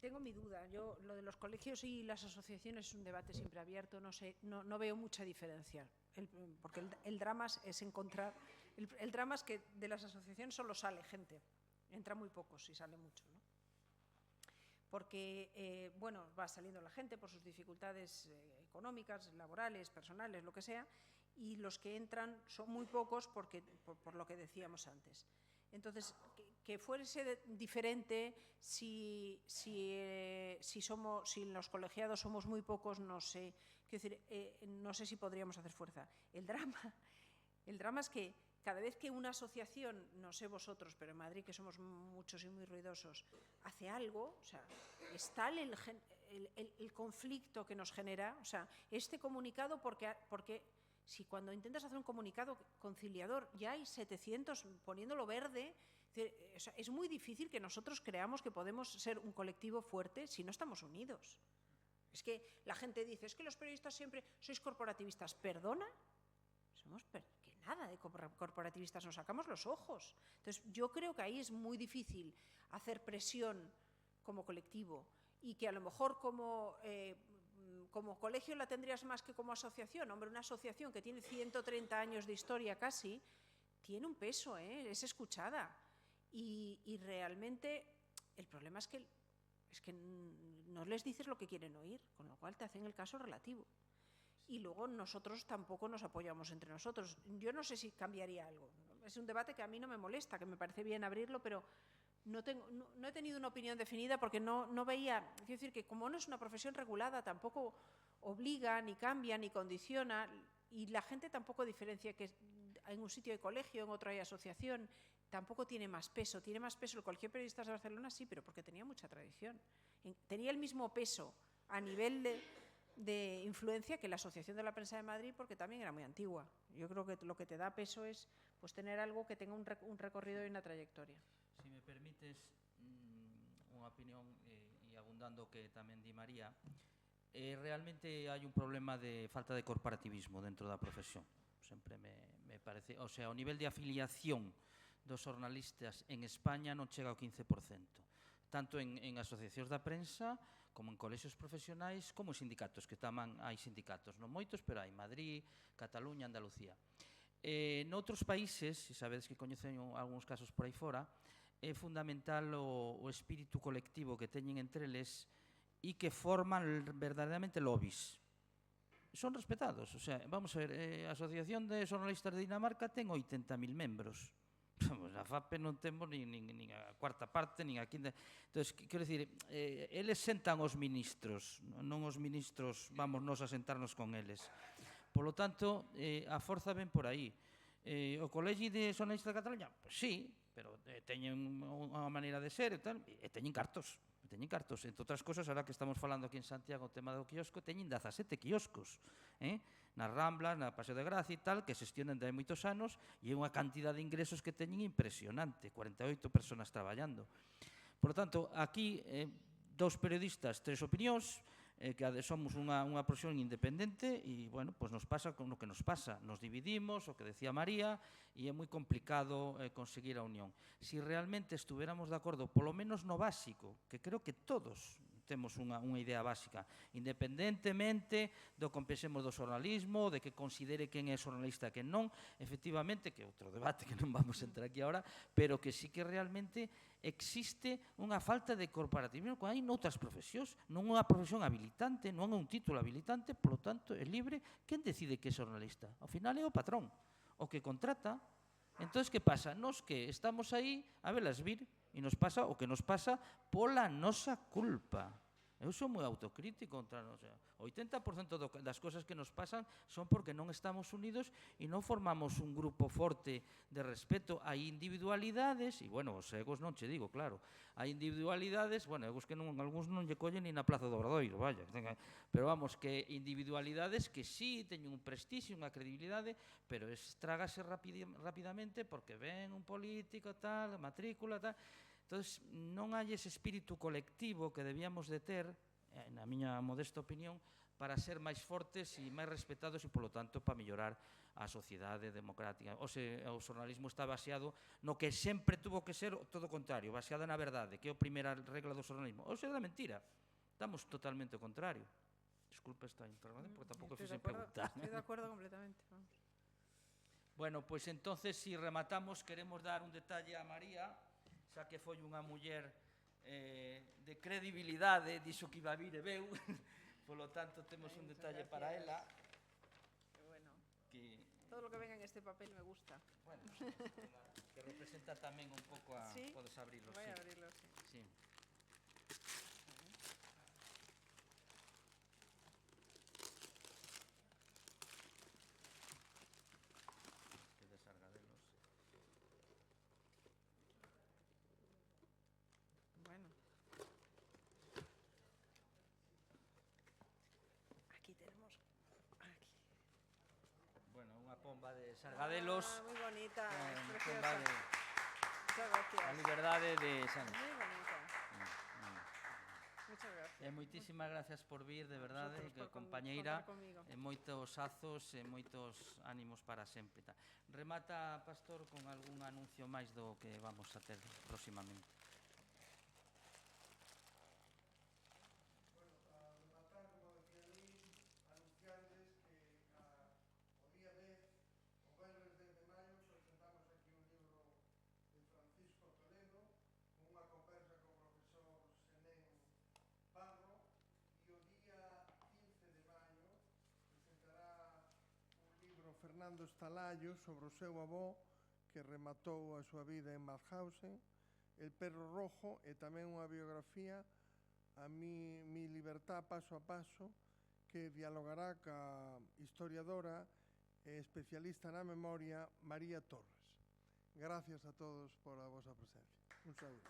tengo mi duda. Yo lo de los colegios y las asociaciones es un debate siempre abierto. No sé, no veo mucha diferencia. Porque el drama es encontrar... El drama es que de las asociaciones solo sale gente. Entra muy pocos y sale mucho, ¿no? porque, bueno, va saliendo la gente por sus dificultades económicas, laborales, personales, lo que sea, y los que entran son muy pocos por lo que decíamos antes. Entonces, que fuese diferente si los colegiados somos muy pocos, no sé. Quiero decir, no sé si podríamos hacer fuerza. El drama es que cada vez que una asociación, no sé vosotros, pero en Madrid, que somos muchos y muy ruidosos, hace algo, o sea, es tal el conflicto que nos genera, o sea, este comunicado, porque si cuando intentas hacer un comunicado conciliador ya hay 700 poniéndolo verde, o sea, es muy difícil que nosotros creamos que podemos ser un colectivo fuerte si no estamos unidos. Es que la gente dice, es que los periodistas siempre sois corporativistas. ¿Perdona? Somos que nada de corporativistas, nos sacamos los ojos. Entonces, yo creo que ahí es muy difícil hacer presión como colectivo y que a lo mejor como colegio la tendrías más que como asociación. Hombre, una asociación que tiene 130 años de historia casi, tiene un peso, es escuchada. Y realmente el problema es que no les dices lo que quieren oír, con lo cual te hacen el caso relativo. Y luego nosotros tampoco nos apoyamos entre nosotros. Yo no sé si cambiaría algo. Es un debate que a mí no me molesta, que me parece bien abrirlo, pero no he tenido una opinión definida porque no veía. Quiero decir que como no es una profesión regulada, tampoco obliga, ni cambia, ni condiciona, y la gente tampoco diferencia que en un sitio hay colegio, en otro hay asociación, tampoco tiene más peso. Tiene más peso el Colegio de Periodistas de Barcelona, sí, pero porque tenía mucha tradición. Tenía el mismo peso a nivel de influencia que la Asociación de la Prensa de Madrid, porque también era muy antigua. Yo creo que lo que te da peso es pues tener algo que tenga un recorrido y una trayectoria. Si me permites unha opinión, e abundando que tamén di María, realmente hai un problema de falta de corporativismo dentro da profesión. Sempre me parece, o sea, o nivel de afiliación dos xornalistas en España non chega ao 15%, tanto en asociacións da prensa como en colexios profesionais, como en sindicatos, que tamén hai sindicatos, non moitos, pero hai Madrid, Cataluña, Andalucía. Noutros países, se sabedes que coñecen algúns casos por aí fora, é fundamental o espírito colectivo que teñen entre eles e que forman verdadeiramente lobbies. Son respetados, o sea, vamos a ver, a Asociación de Xornalistas de Dinamarca ten 80.000 membros. A FAPE non temos nin a cuarta parte, nin a quinta. Entón, quero dicir, eles sentan os ministros, non os ministros vamos nos a sentarnos con eles. Por lo tanto, a forza ven por aí. O Colegi de Xornalistas de Cataluña, pois sí, pero teñen unha maneira de ser e tal, e teñen cartos. Entre outras cosas, ahora que estamos falando aquí en Santiago o tema do quiosco, teñen 17 quioscos, nas Ramblas, na Paseo de Gracia e tal, que xestionan de hai moitos anos, e é unha cantidad de ingresos que teñen impresionante, 48 personas traballando. Por lo tanto, aquí, dous periodistas, tres opinións, que somos unha profesión independente e, bueno, pues nos pasa con o que nos pasa. Nos dividimos, o que decía María, e é moi complicado conseguir a unión. Si realmente estuveramos de acordo, polo menos no básico, que creo que todos temos unha idea básica, independentemente do que pensemos do xornalismo, de que considere quen é xornalista e quen non, efectivamente, que é outro debate que non vamos a entrar aquí agora, pero que sí que realmente existe unha falta de corporativismo que hai noutras profesións, non é unha profesión habilitante, non é un título habilitante, polo tanto, é libre. Quen decide que é xornalista? Ao final é o patrón, o que contrata. Entón, que pasa? Nos que estamos aí a velas vir e nos pasa o que nos pasa pola nosa culpa. Eu sou moi autocrítico, o sea, 80% das cosas que nos pasan son porque non estamos unidos e non formamos un grupo forte de respeto. Hai individualidades, e, bueno, os egos non che digo, claro, hai individualidades, bueno, egos que algúns non lle collen ni na Plaza do Obradoiro, vaya, pero vamos, que individualidades que sí teñen un prestixio, unha credibilidade, pero estrágase rapidamente porque ven un político, tal, matrícula, tal. Entón, non hai ese espírito colectivo que debíamos de ter, na miña modesta opinión, para ser máis fortes e máis respetados e, polo tanto, para mellorar a sociedade democrática. O xornalismo está baseado no que sempre tuvo que ser todo o contrario, baseado na verdade, que é a primeira regla do xornalismo. O sea, da mentira. Estamos totalmente ao contrario. Disculpa esta intervención, porque tampouco fixen preguntar. Estoy de acordo completamente. Bueno, pois entonces, si rematamos, queremos dar un detalle a María, xa que foi unha muller de credibilidade, dixo que iba a vir e veu, polo tanto temos un detalle para ela. Qué bueno. Que, Todo lo que venga en este papel me gusta. bueno, que representa tamén un pouco a... ¿Sí? Podes abrirlo, Voy sí. a abrirlo, sí. Sí. Que de Sargadelos. Bueno. Aquí tenemos. Aquí. Bueno, unha pomba de Sargadelos. Muy bonita, es Pomba preciosa. de Muchas a gracias. liberdade de San. Muy bonita. Muchas gracias. E moitísimas gracias por vir, de verdade, Vosotros que por compañeira, contar comigo. e moitos azos e moitos ánimos para sempre. Remata, Pastor, con algún anuncio máis do que vamos a ter próximamente. Bueno, para rematar, como decía Luis, anunciarles que o día 10, o venres 10 de maio, presentamos aquí un libro de Francisco Toledo, con unha conversa co profesor Senén Parro, e o día 15 de maio presentará un libro Fernando Estalayo sobre o seu avó que rematou a súa vida en Mauthausen, El perro rojo, e tamén unha biografía a mi libertad paso a paso, que dialogará ca historiadora e especialista na memoria María Torres. Gracias a todos por a vosa presencia. Un saúdo.